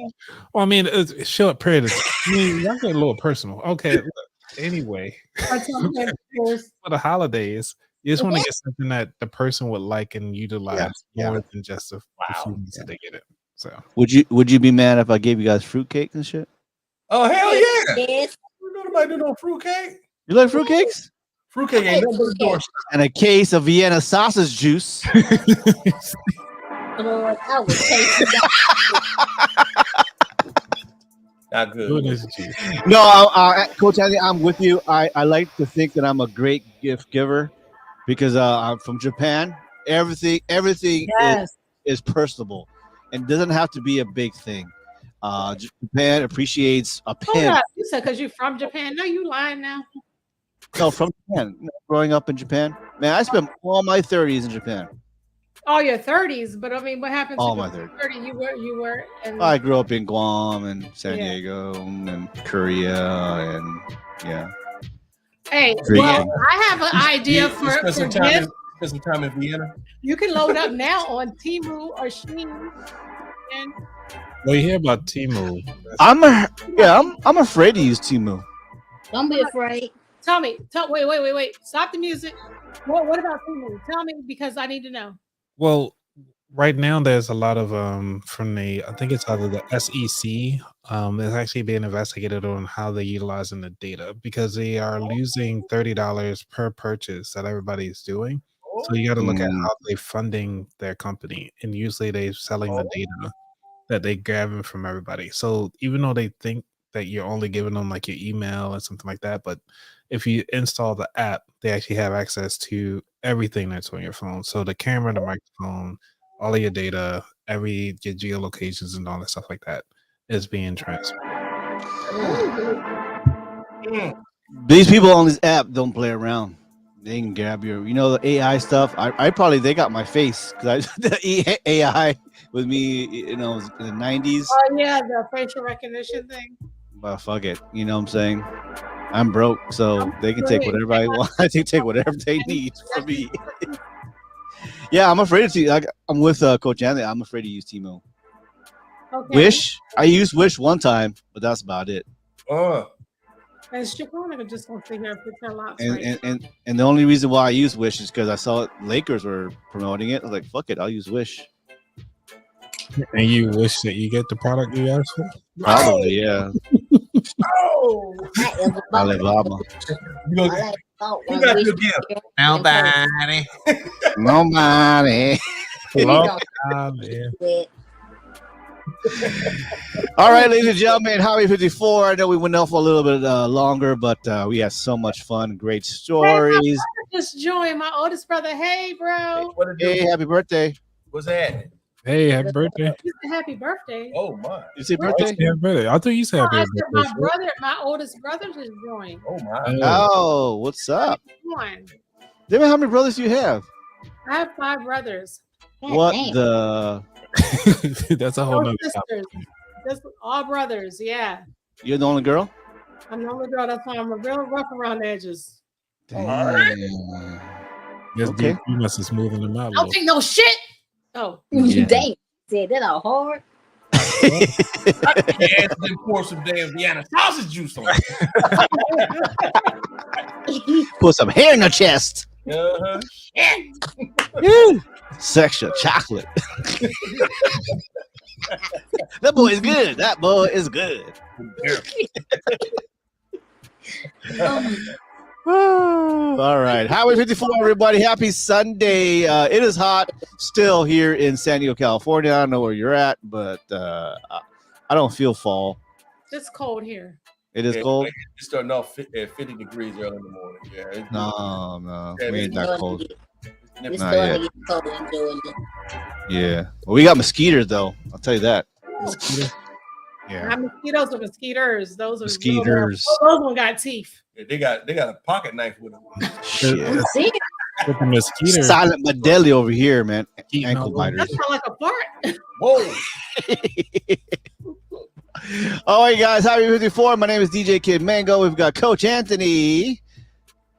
Well, I mean, it's a short period of time. I mean, y'all get a little personal. Okay, look, anyway, My tongue can't pierce. for the holidays, you just want to get something that the person would like and utilize more than just the few months that they get it. So Would you be mad if I gave you guys fruitcake and shit? Oh hell yeah! yes. Nobody do no fruitcake. You like fruitcakes? Fruitcake ain't nothing but a door. And a case of Vienna sausage juice. Lord, I would take Not good. goodness, geez. No, Coach Anthony, I'm with you. I like to think that I'm a great gift giver because I'm from Japan. Everything Yes. is personable and doesn't have to be a big thing. Japan appreciates a Hold pen. up. You said because you're from Japan. No, you lying now. No, from Japan. Growing up in Japan, man, I spent all my 30s in Japan. All your 30s, but I mean, what happened to All your my 30s. 30? You were and I grew up in Guam and San Yeah. Diego and Korea and yeah. Hey, Great. well, I have an idea for spend some time in Vienna. You can load up now on Temu or Shein. And Well, you hear about Temu? I'm afraid to use Temu. Don't be afraid. tell me, wait. Stop the music. What about Temu? Tell me, because I need to know. Well, right now there's a lot of from the, I think it's either the SEC, is actually being investigated on how they're utilizing the data, because they are losing $30 per purchase that everybody's doing. So you got to look at how they're funding their company, and usually they're selling the data that they grabbing from everybody. So even though they think that you're only giving them like your email and something like that, but if you install the app, they actually have access to everything that's on your phone. So the camera, the microphone, all of your data, your geolocations and all that stuff like that is being transferred. These people on this app don't play around. They can grab your, the AI stuff. They got my face because the AI with me, in the 90s. Oh yeah, the facial recognition thing. But fuck it. You know what I'm saying? I'm broke, so they can take whatever I want. They can take whatever they need from me. Yeah, I'm afraid to. Like, I'm with Coach Anthony. I'm afraid to use Timo. Okay. Wish. I used Wish one time, but that's about it. And Chicago just gonna sit here and pretend lots, And the only reason why I use Wish is because I saw Lakers were promoting it. I was like, fuck it, I'll use Wish. And you wish that you get the product you asked for? Probably, yeah. Oh, Alibaba. You got your gift. Nobody. Nobody. Hello? All right, ladies and gentlemen, Highway 54. I know we went off a little bit longer, but we had so much fun, great stories. Just joined my oldest brother. Hey, bro. Hey, happy birthday. What's that? Hey, happy birthday. Happy birthday. Oh my. You say birthday? Happy birthday. I thought you said happy birthday. My oldest brother just joined. Oh my. Oh, what's up? David, how many brothers do you have? I have 5 brothers. What the? That's a whole nother sisters. Just all brothers, yeah. You're the only girl? I'm the only girl. That's why I'm real rough around the edges. Damn. Yes, Okay. you must have smoothed them out. I don't take no shit. Oh, You damn said that all hard. I can't pour some damn Vienna sausage juice on it. Put some hair in your chest. Sexual chocolate. That boy is good. That boy is good. All right. Highway 54, everybody. Happy Sunday. It is hot still here in San Diego, California. I don't know where you're at, but I don't feel fall. it's cold here. It is cold. It's starting off at 50 degrees early in the morning. Yeah. No. Yeah, We ain't that cold. It's Not starting yet. to get cold in Georgia. Yeah. Well, we got mosquitoes, though. I'll tell you that. Yeah. Not mosquitoes or mosquitoes. Those are Mosquitoes. Those one got teeth. They got a pocket knife with them. Shit. See? With the mosquitoes. Silent but deadly over here, man. Ankle That biters. sounds like a fart. Whoa. All right, guys. Highway 54. My name is DJ Kid Mango. We've got Coach Anthony,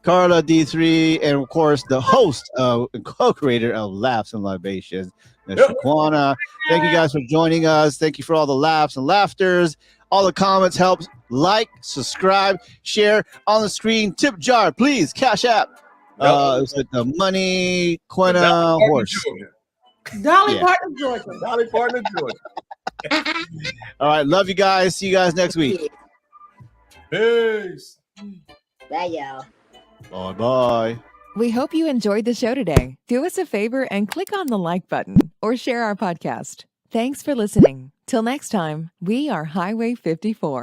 Carla D3, and of course the host and co-creator of Laughs and Libations, Ms. Shaquana. Thank you guys for joining us. Thank you for all the laughs and laughters. All the comments help. Like, subscribe, share on the screen. Tip jar, please. Cash app. Is it the money, Quina, horse? Dolly Parton, Georgia. Dolly Parton, Georgia. All right, love you guys. See you guys next week. Peace. Bye, y'all. Bye. We hope you enjoyed the show today. Do us a favor and click on the like button or share our podcast. Thanks for listening. Till next time, we are Highway 54.